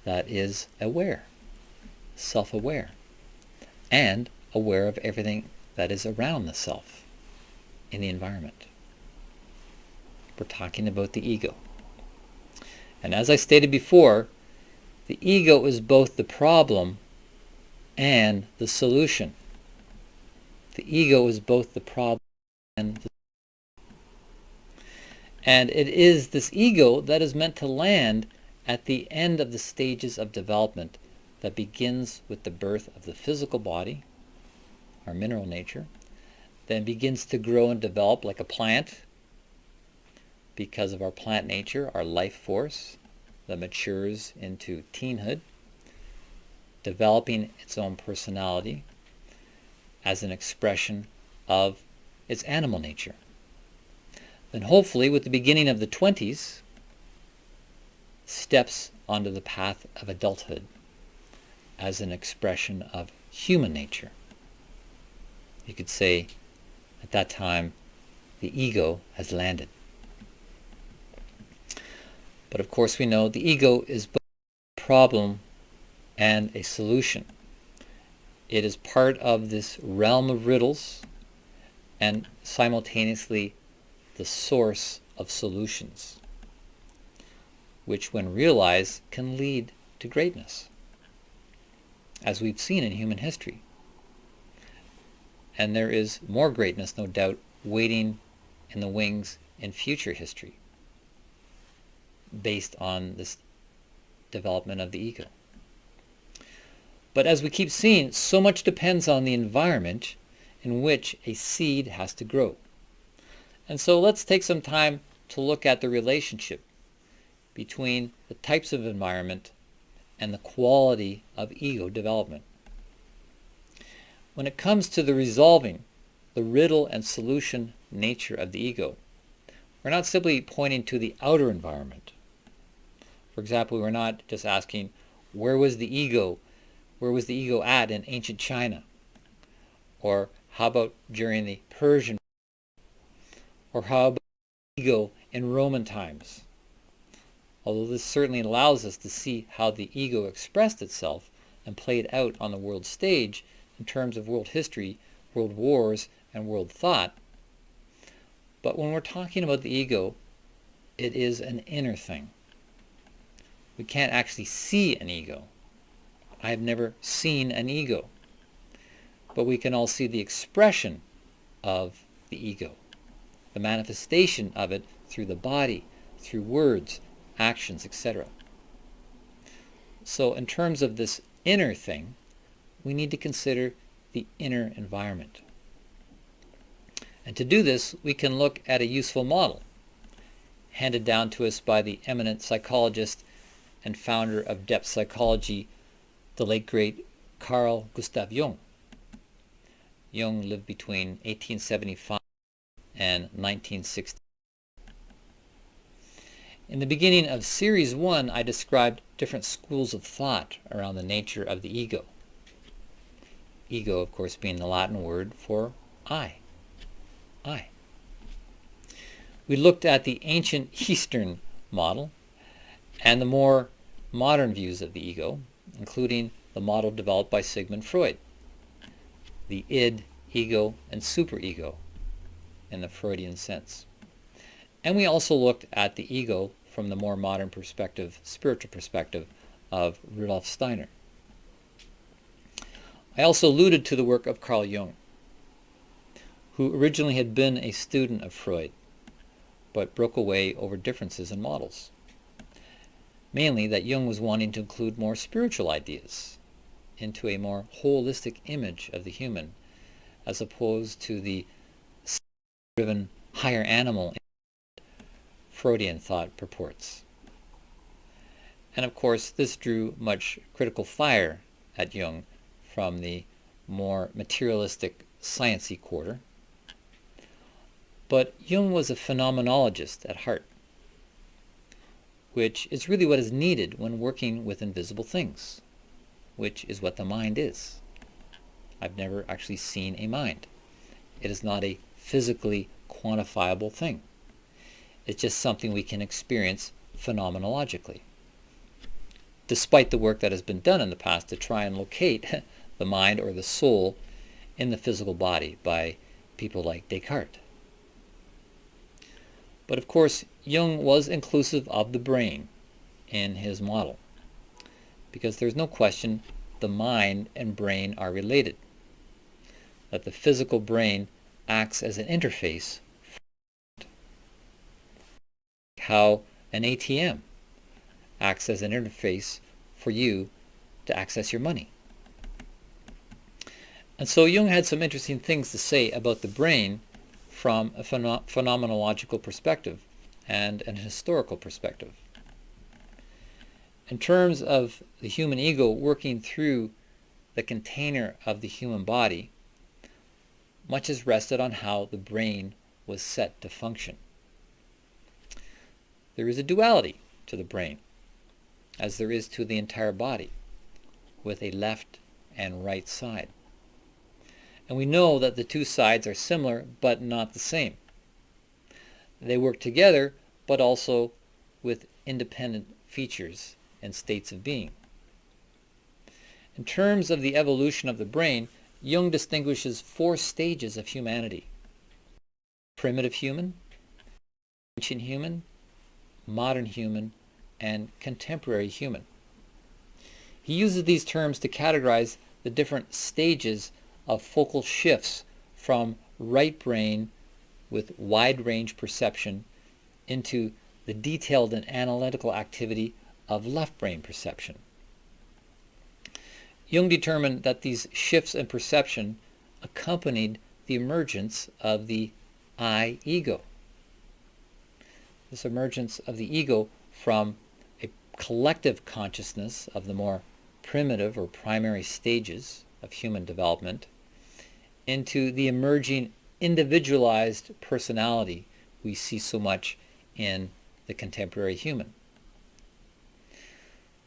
that is aware, self-aware, and aware of everything that is around the self in the environment. We're talking about the ego. And as I stated before, the ego is both the problem and the solution. The ego is both the problem and the And it is this ego that is meant to land at the end of the stages of development that begins with the birth of the physical body, our mineral nature, then begins to grow and develop like a plant because of our plant nature, our life force that matures into teenhood, developing its own personality as an expression of its animal nature. Then hopefully with the beginning of the 20s, steps onto the path of adulthood as an expression of human nature. You could say at that time the ego has landed. But of course we know the ego is both a problem and a solution. It is part of this realm of riddles and simultaneously the source of solutions, which when realized can lead to greatness, as we've seen in human history. And there is more greatness, no doubt, waiting in the wings in future history based on this development of the ego. But as we keep seeing, so much depends on the environment in which a seed has to grow. And so let's take some time to look at the relationship between the types of environment and the quality of ego development. When it comes to the resolving the riddle and solution nature of the ego, we're not simply pointing to the outer environment. For example, we're not just asking, where was the ego at in ancient China? Or how about during the Persian? Or how about the ego in Roman times? Although this certainly allows us to see how the ego expressed itself and played out on the world stage in terms of world history, world wars, and world thought. But when we're talking about the ego, it is an inner thing. We can't actually see an ego. I've never seen an ego. But we can all see the expression of the ego, the manifestation of it through the body, through words, actions, etc. So in terms of this inner thing, we need to consider the inner environment. And to do this, we can look at a useful model handed down to us by the eminent psychologist and founder of depth psychology, the late great Carl Gustav Jung. Jung lived between 1875 and 1960. In the beginning of Series 1, I described different schools of thought around the nature of the ego. ego, of course, being the Latin word for I. I. We looked at the ancient Eastern model and the more modern views of the ego, including the model developed by Sigmund Freud, the id, ego, and superego in the Freudian sense. And we also looked at the ego from the more modern perspective, spiritual perspective of Rudolf Steiner. I also alluded to the work of Carl Jung, who originally had been a student of Freud, but broke away over differences in models. Mainly that Jung was wanting to include more spiritual ideas into a more holistic image of the human, as opposed to the driven higher animal Freudian thought purports. And of course, this drew much critical fire at Jung from the more materialistic, sciencey quarter. But Jung was a phenomenologist at heart, which is really what is needed when working with invisible things, which is what the mind is. I've never actually seen a mind. It is not a physically quantifiable thing. It's just something we can experience phenomenologically, despite the work that has been done in the past to try and locate the mind or the soul in the physical body by people like Descartes. But of course, Jung was inclusive of the brain in his model, because there's no question the mind and brain are related, that the physical brain acts as an interface, how an ATM acts as an interface for you to access your money. And so Jung had some interesting things to say about the brain from a phenomenological perspective and an historical perspective. In terms of the human ego working through the container of the human body, much is rested on how the brain was set to function. There is a duality to the brain, as there is to the entire body, with a left and right side. And we know that the two sides are similar, but not the same. They work together, but also with independent features and states of being. In terms of the evolution of the brain, Jung distinguishes 4 stages of humanity: primitive human, ancient human, modern human, and contemporary human. He uses these terms to categorize the different stages of focal shifts from right brain with wide range perception into the detailed and analytical activity of left brain perception. Jung determined that these shifts in perception accompanied the emergence of the I ego. This emergence of the ego from a collective consciousness of the more primitive or primary stages of human development into the emerging individualized personality we see so much in the contemporary human.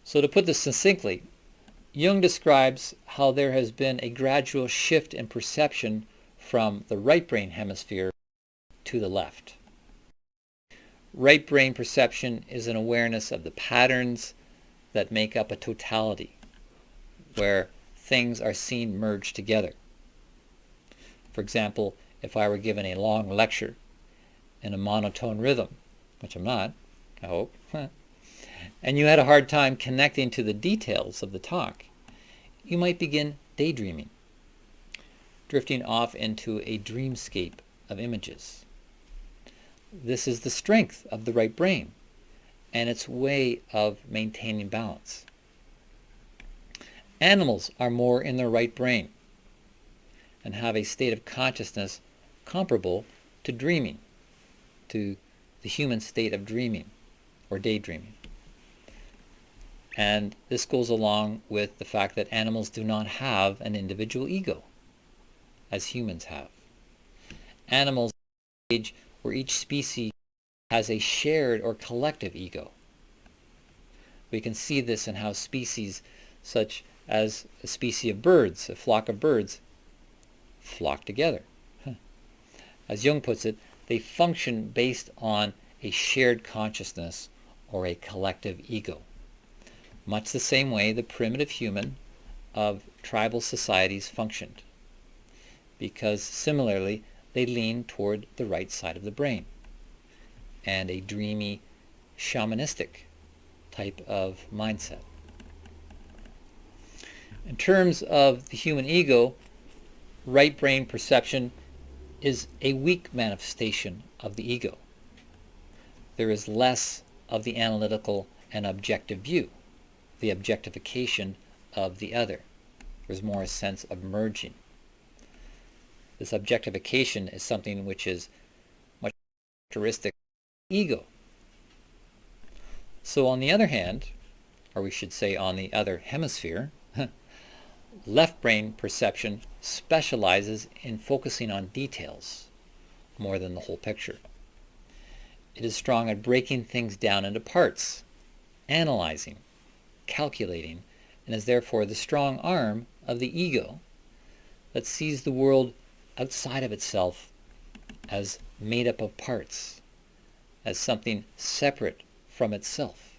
So to put this succinctly, Jung describes how there has been a gradual shift in perception from the right brain hemisphere to the left. Right brain perception is an awareness of the patterns that make up a totality, where things are seen merged together. For example, if I were given a long lecture in a monotone rhythm, which I'm not, I hope, and you had a hard time connecting to the details of the talk, you might begin daydreaming, drifting off into a dreamscape of images. This is the strength of the right brain and its way of maintaining balance. Animals are more in their right brain and have a state of consciousness comparable to dreaming, to the human state of dreaming or daydreaming. And this goes along with the fact that animals do not have an individual ego, as humans have. Animals are in a stage where each species has a shared or collective ego. We can see this in how species such as a species of birds, a flock of birds, flock together. As Jung puts it, they function based on a shared consciousness or a collective ego. Much the same way the primitive human of tribal societies functioned, because similarly they lean toward the right side of the brain and a dreamy, shamanistic type of mindset. In terms of the human ego, right brain perception is a weak manifestation of the ego. There is less of the analytical and objective view, the objectification of the other. There's more a sense of merging. This objectification is something which is much characteristic of the ego. So on the other hand, or we should say on the other hemisphere, left brain perception specializes in focusing on details more than the whole picture. It is strong at breaking things down into parts, analyzing, calculating, and is therefore the strong arm of the ego that sees the world outside of itself as made up of parts, as something separate from itself,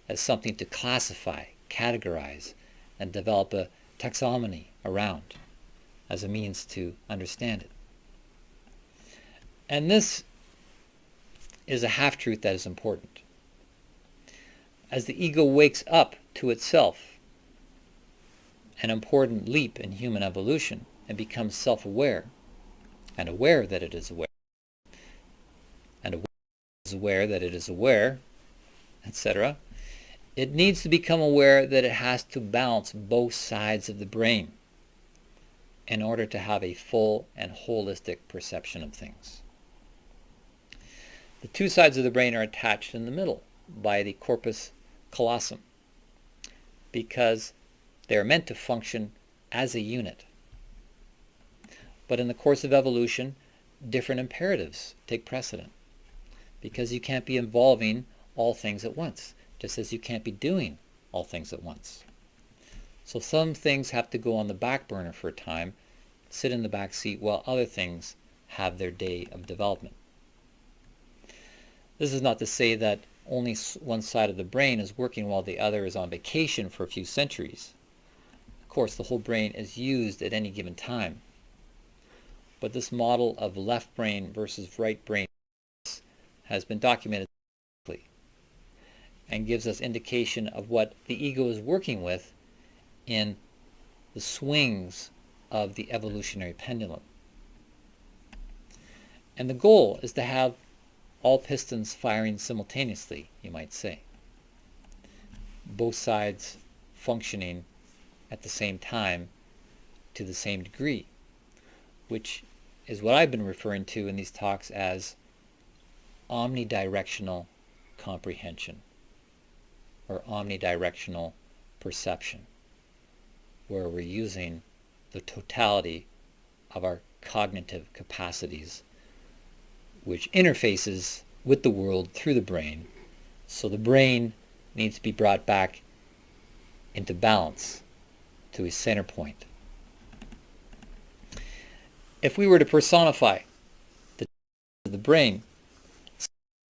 as something to classify, categorize, and develop a taxonomy around as a means to understand it. And this is a half-truth that is important. As the ego wakes up to itself, an important leap in human evolution, and becomes self-aware, and aware that it is aware, and aware that it is aware, etc., it needs to become aware that it has to balance both sides of the brain in order to have a full and holistic perception of things. The two sides of the brain are attached in the middle by the corpus callosum because they are meant to function as a unit. But in the course of evolution, different imperatives take precedent because you can't be involving all things at once, just as you can't be doing all things at once. So some things have to go on the back burner for a time, sit in the back seat, while other things have their day of development. This is not to say that only one side of the brain is working while the other is on vacation for a few centuries. Of course, the whole brain is used at any given time. But this model of left brain versus right brain has been documented and gives us indication of what the ego is working with in the swings of the evolutionary pendulum. And the goal is to have all pistons firing simultaneously, you might say. Both sides functioning at the same time to the same degree, which is what I've been referring to in these talks as omnidirectional comprehension or omnidirectional perception, where we're using the totality of our cognitive capacities, which interfaces with the world through the brain. So the brain needs to be brought back into balance, to a center point. If we were to personify the brain,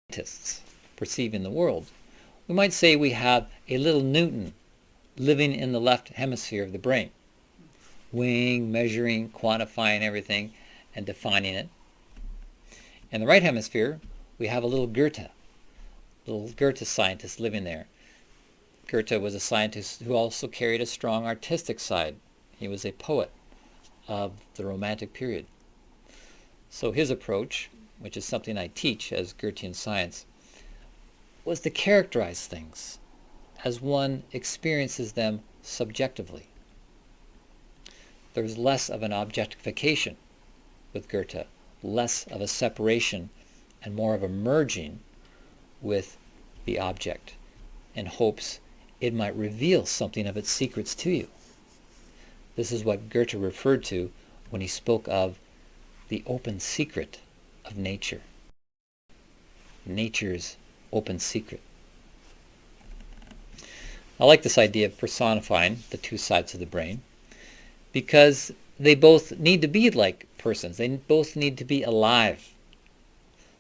scientists perceiving the world, we might say we have a little Newton living in the left hemisphere of the brain, weighing, measuring, quantifying everything, and defining it. In the right hemisphere, we have a little Goethe scientist living there. Goethe was a scientist who also carried a strong artistic side. He was a poet of the Romantic period. So his approach, which is something I teach as Goethean science, was to characterize things as one experiences them subjectively. There's less of an objectification with Goethe, less of a separation and more of a merging with the object in hopes it might reveal something of its secrets to you. This is what Goethe referred to when he spoke of the open secret of nature. Nature's open secret. I like this idea of personifying the two sides of the brain because they both need to be like persons. They both need to be alive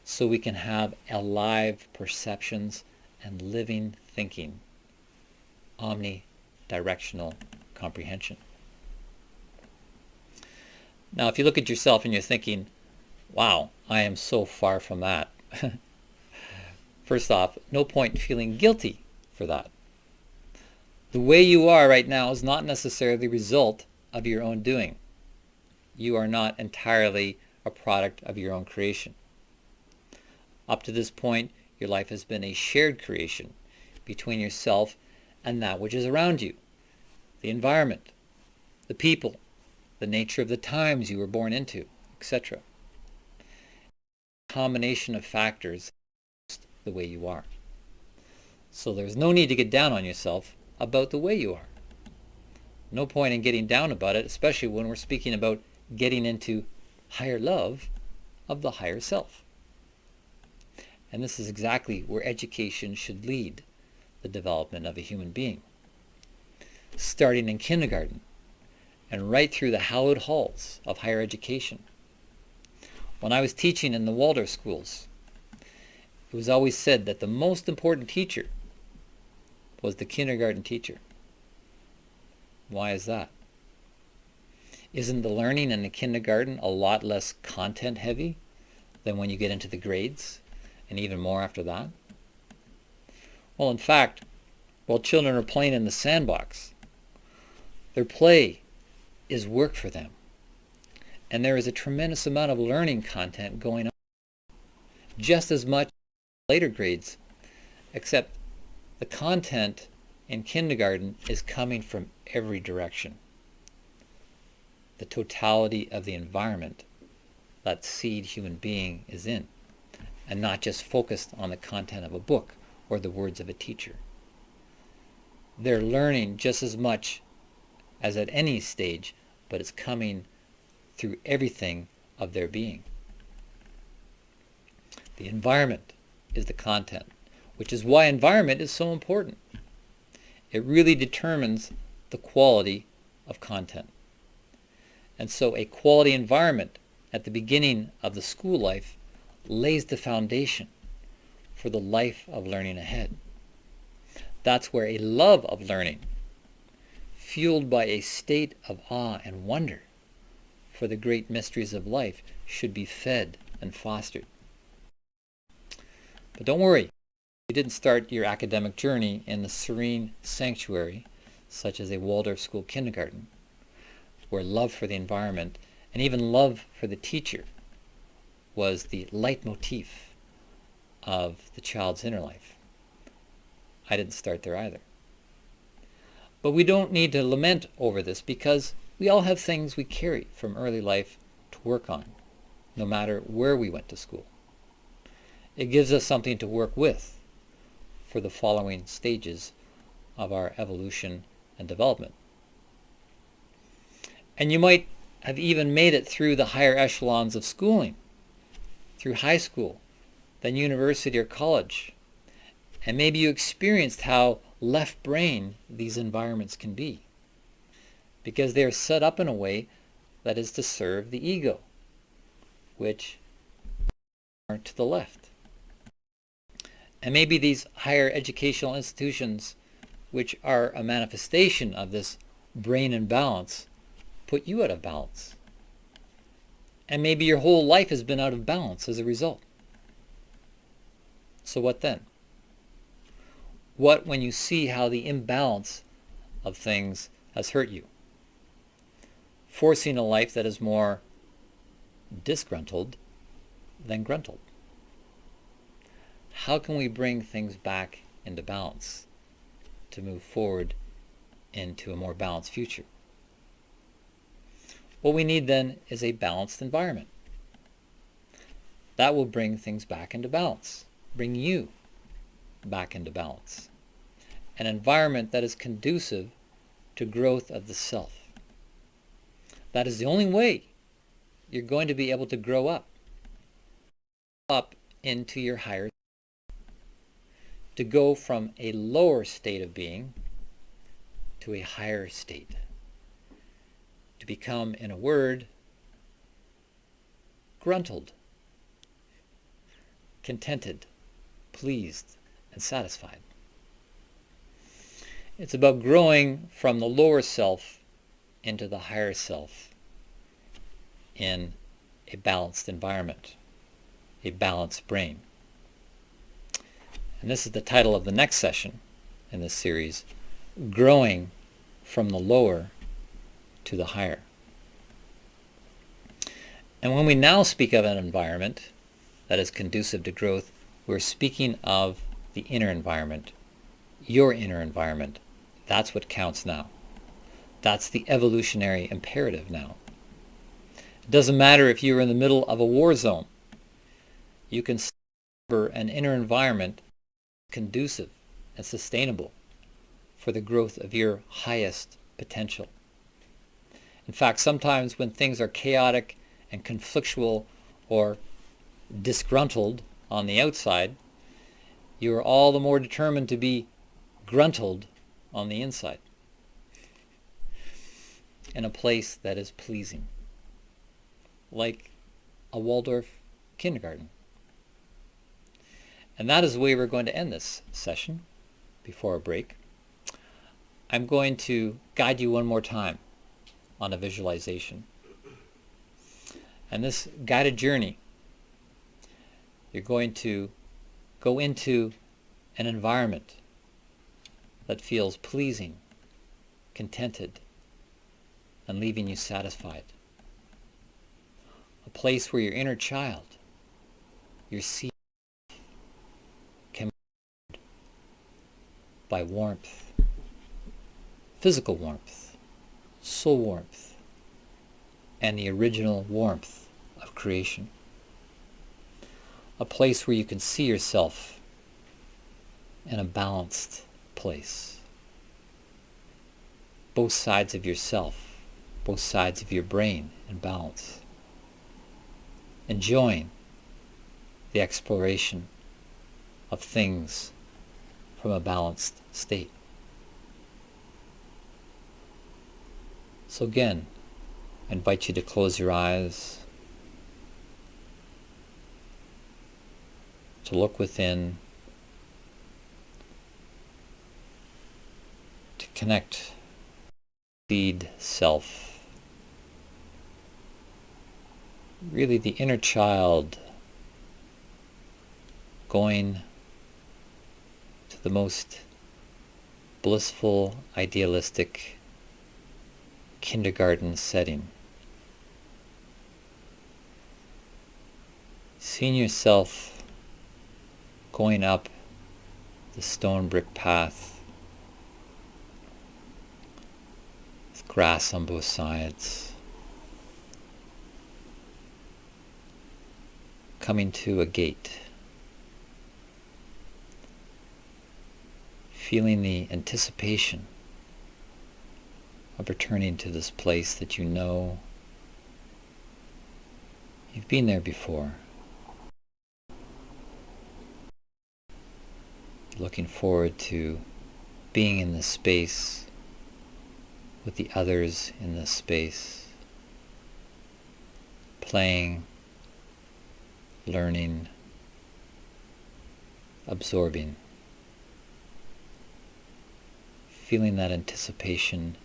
so we can have alive perceptions and living thinking, omnidirectional comprehension. Now, if you look at yourself and you're thinking, wow, I am so far from that. First off, no point feeling guilty for that. The way you are right now is not necessarily the result of your own doing. You are not entirely a product of your own creation. Up to this point, your life has been a shared creation between yourself and that which is around you, the environment, the people, the nature of the times you were born into, etc. A combination of factors the way you are. So there's no need to get down on yourself about the way you are. No point in getting down about it, especially when we're speaking about getting into higher love of the higher self. And this is exactly where education should lead the development of a human being. Starting in kindergarten and right through the hallowed halls of higher education. When I was teaching in the Waldorf schools, it was always said that the most important teacher was the kindergarten teacher. Why is that? Isn't the learning in the kindergarten a lot less content heavy than when you get into the grades, and even more after that? Well, in fact, while children are playing in the sandbox, their play is work for them. And there is a tremendous amount of learning content going on, just as much in later grades, except the content in kindergarten is coming from every direction. The totality of the environment that seed human being is in, and not just focused on the content of a book or the words of a teacher. They're learning just as much as at any stage, but it's coming through everything of their being. The environment is the content, which is why environment is so important. It really determines the quality of content. And so a quality environment at the beginning of the school life lays the foundation for the life of learning ahead. That's where a love of learning, fueled by a state of awe and wonder for the great mysteries of life, should be fed and fostered. But don't worry, you didn't start your academic journey in the serene sanctuary, such as a Waldorf school kindergarten, where love for the environment and even love for the teacher was the leitmotif of the child's inner life. I didn't start there either. But we don't need to lament over this, because we all have things we carry from early life to work on, no matter where we went to school. It gives us something to work with for the following stages of our evolution and development. And you might have even made it through the higher echelons of schooling, through high school, then university or college. And maybe you experienced how left brain these environments can be, because they are set up in a way that is to serve the ego, which are to the left. And maybe these higher educational institutions, which are a manifestation of this brain imbalance, put you out of balance. And maybe your whole life has been out of balance as a result. So what then? What when you see how the imbalance of things has hurt you, forcing a life that is more disgruntled than gruntled? How can we bring things back into balance to move forward into a more balanced future? What we need then is a balanced environment. That will bring things back into balance, bring you back into balance. An environment that is conducive to growth of the self. That is the only way you're going to be able to grow up into your higher, to go from a lower state of being to a higher state, to become, in a word, gruntled, contented, pleased, and satisfied. It's about growing from the lower self into the higher self in a balanced environment, a balanced brain. And this is the title of the next session in this series, Growing from the Lower to the Higher. And when we now speak of an environment that is conducive to growth, we're speaking of the inner environment, your inner environment. That's what counts now. That's the evolutionary imperative now. It doesn't matter if you're in the middle of a war zone. You can discover an inner environment conducive and sustainable for the growth of your highest potential. In fact, sometimes when things are chaotic and conflictual or disgruntled on the outside, you are all the more determined to be gruntled on the inside in a place that is pleasing, like a Waldorf kindergarten. And that is the way we're going to end this session before a break. I'm going to guide you one more time on a visualization. And this guided journey, you're going to go into an environment that feels pleasing, contented, and leaving you satisfied. A place where your inner child, your seed, can be moved by warmth, physical warmth, soul warmth, and the original warmth of creation. A place where you can see yourself in a balanced place. Both sides of yourself, both sides of your brain in balance. Enjoying the exploration of things from a balanced state. So again, I invite you to close your eyes, to look within, to connect seed self, really the inner child going to the most blissful, idealistic kindergarten setting. Seeing yourself going up the stone brick path with grass on both sides, coming to a gate, feeling the anticipation of returning to this place that you know you've been there before. Looking forward to being in this space with the others in this space, playing, learning, absorbing, feeling that anticipation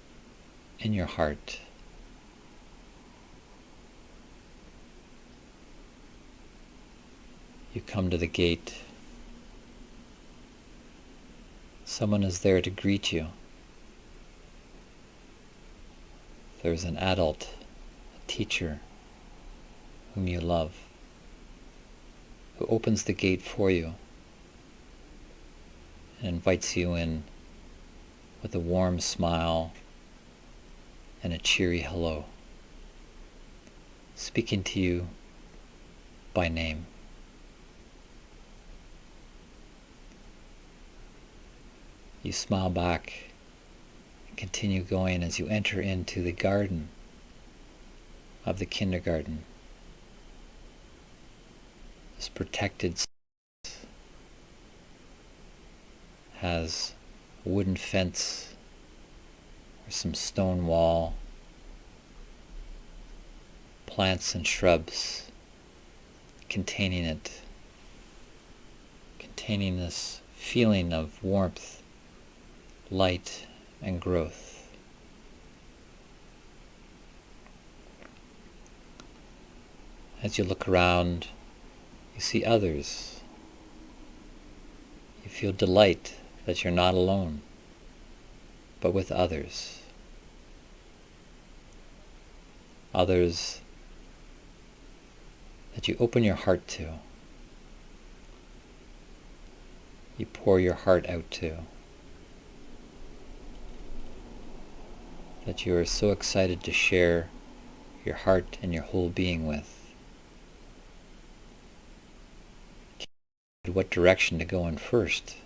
in your heart. You come to the gate. Someone is there to greet you. There's an adult, a teacher, whom you love, who opens the gate for you and invites you in with a warm smile and a cheery hello, speaking to you by name. You smile back and continue going as you enter into the garden of the kindergarten. This protected space has a wooden fence or some stone wall, plants and shrubs containing it, containing this feeling of warmth, light, and growth. As you look around, you see others. You feel delight that you're not alone, but with others. Others that you open your heart to. You pour your heart out to. That you are so excited to share your heart and your whole being with. What direction to go in first.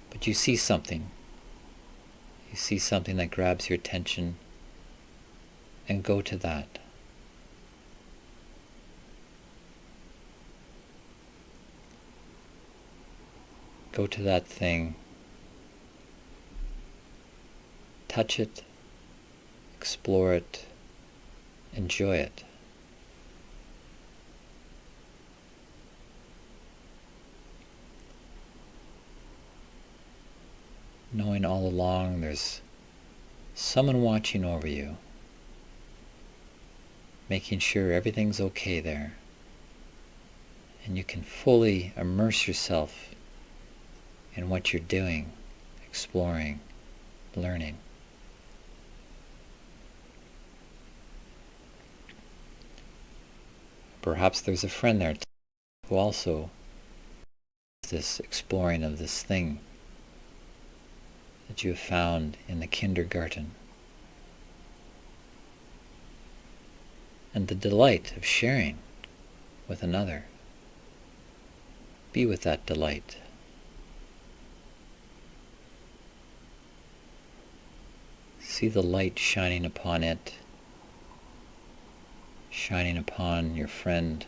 But you see something. You see something that grabs your attention, and go to that. Go to that thing. Touch it, explore it, enjoy it. Knowing all along there's someone watching over you, making sure everything's okay there, and you can fully immerse yourself in what you're doing, exploring, learning. Perhaps there's a friend there who also does this exploring of this thing that you have found in the kindergarten. And the delight of sharing with another. Be with that delight. See the light shining upon it, shining upon your friend,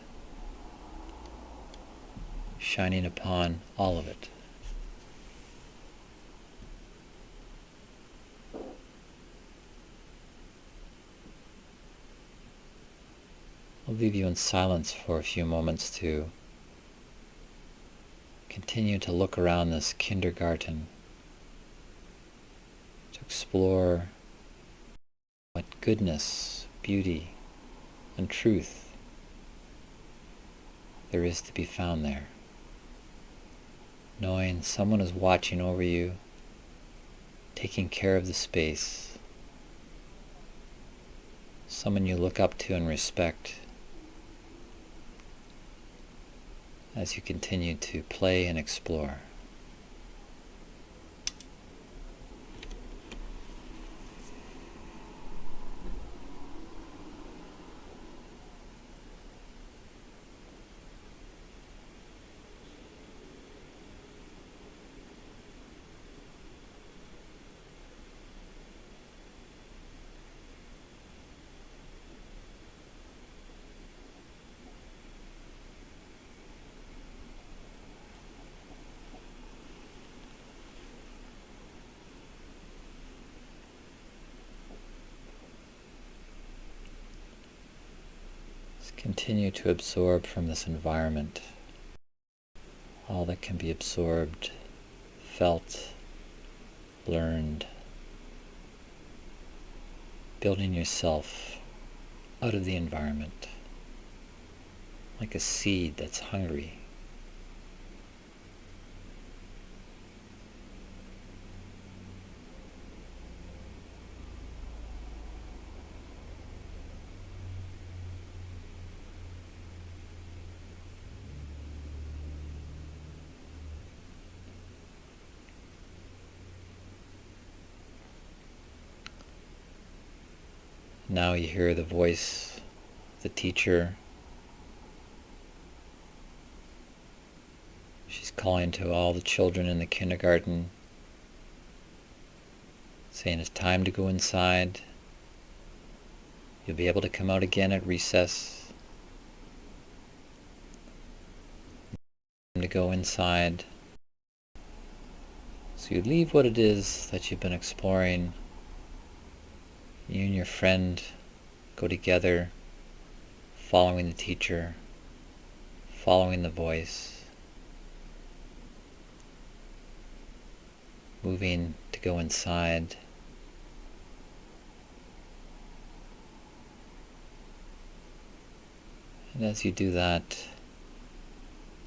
shining upon all of it. I'll leave you in silence for a few moments to continue to look around this kindergarten, to explore what goodness, beauty, and truth there is to be found there. Knowing someone is watching over you, taking care of the space, someone you look up to and respect as you continue to play and explore. Continue to absorb from this environment all that can be absorbed, felt, learned, building yourself out of the environment like a seed that's hungry. Now you hear the voice of the teacher. She's calling to all the children in the kindergarten, saying it's time to go inside. You'll be able to come out again at recess. Time to go inside. So you leave what it is that you've been exploring You and your friend go together, following the teacher, following the voice, moving to go inside. And as you do that,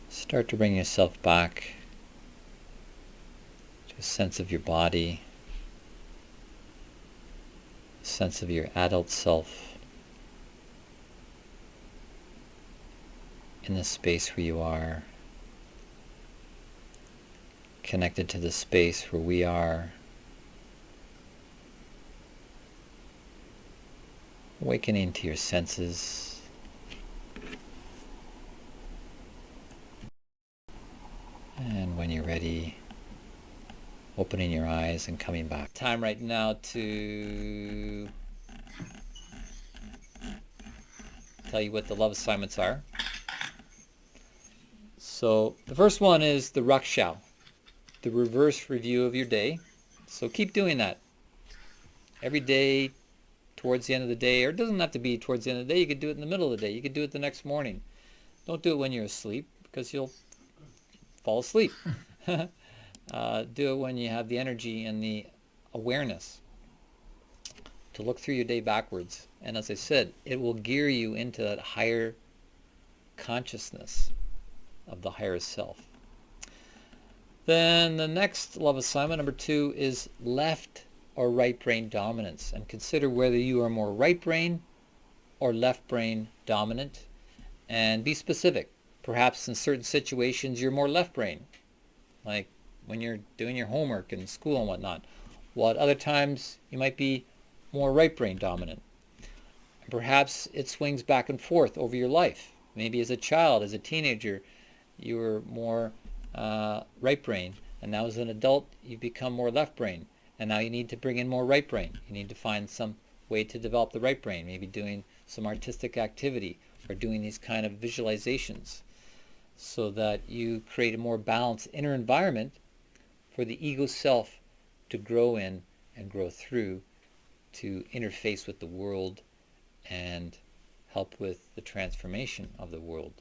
start to bring yourself back to a sense of your body, a sense of your adult self in the space where you are, connected to the space where we are, awakening to your senses. And when you're ready, opening your eyes and coming back. Time right now to tell you what the love assignments are. So the first one is the Rakshao, the reverse review of your day. So keep doing that. Every day, towards the end of the day, or it doesn't have to be towards the end of the day, you could do it in the middle of the day, you could do it the next morning. Don't do it when you're asleep, because you'll fall asleep. Do it when you have the energy and the awareness to look through your day backwards. And as I said, it will gear you into that higher consciousness of the higher self. Then the next love assignment, number 2, is left or right brain dominance. And consider whether you are more right brain or left brain dominant. And be specific. Perhaps in certain situations you're more left brain, like when you're doing your homework in school and whatnot. While at other times you might be more right brain dominant. And perhaps it swings back and forth over your life. Maybe as a child, as a teenager, you were more right brain, and now as an adult you've become more left brain, and now you need to bring in more right brain. You need to find some way to develop the right brain, maybe doing some artistic activity or doing these kind of visualizations, so that you create a more balanced inner environment for the ego self to grow in and grow through, to interface with the world and help with the transformation of the world.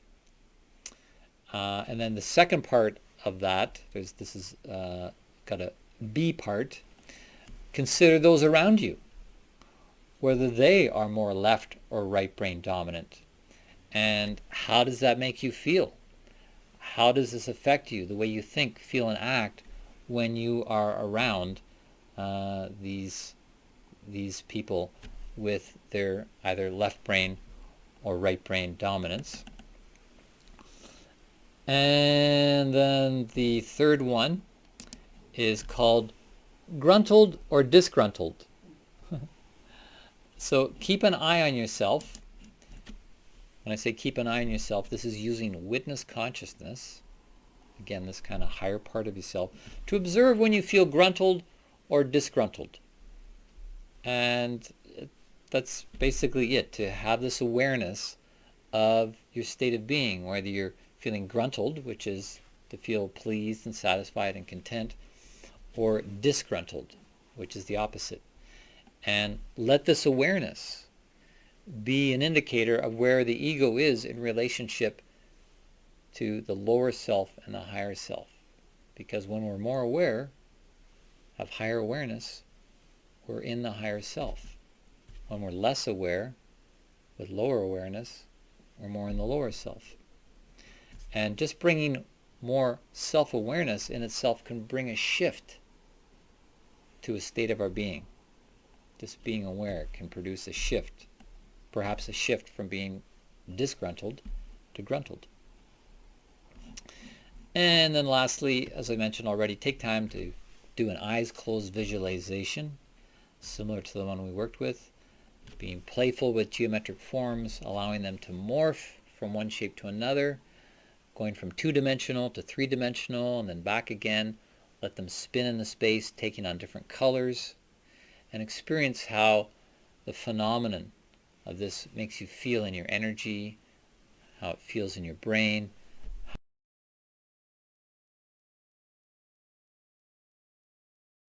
And then the second part of that, this is got a B part, consider those around you, whether they are more left or right brain dominant. And how does that make you feel? How does this affect you, the way you think, feel, and act when you are around these people with their either left brain or right brain dominance? And then the third one is called gruntled or disgruntled. So keep an eye on yourself. When I say keep an eye on yourself, this is using witness consciousness, again, this kind of higher part of yourself, to observe when you feel gruntled or disgruntled. And that's basically it, to have this awareness of your state of being, whether you're feeling gruntled, which is to feel pleased and satisfied and content, or disgruntled, which is the opposite. And let this awareness be an indicator of where the ego is in relationship to the lower self and the higher self. Because when we're more aware, have higher awareness, we're in the higher self. When we're less aware, with lower awareness, we're more in the lower self. And just bringing more self-awareness in itself can bring a shift to a state of our being. Just being aware can produce a shift, perhaps a shift from being disgruntled to gruntled. And then lastly, as I mentioned already, take time to do an eyes closed visualization, similar to the one we worked with, being playful with geometric forms, allowing them to morph from one shape to another, going from 2-dimensional to 3-dimensional and then back again. Let them spin in the space, taking on different colors, and experience how the phenomenon of this makes you feel in your energy, how it feels in your brain,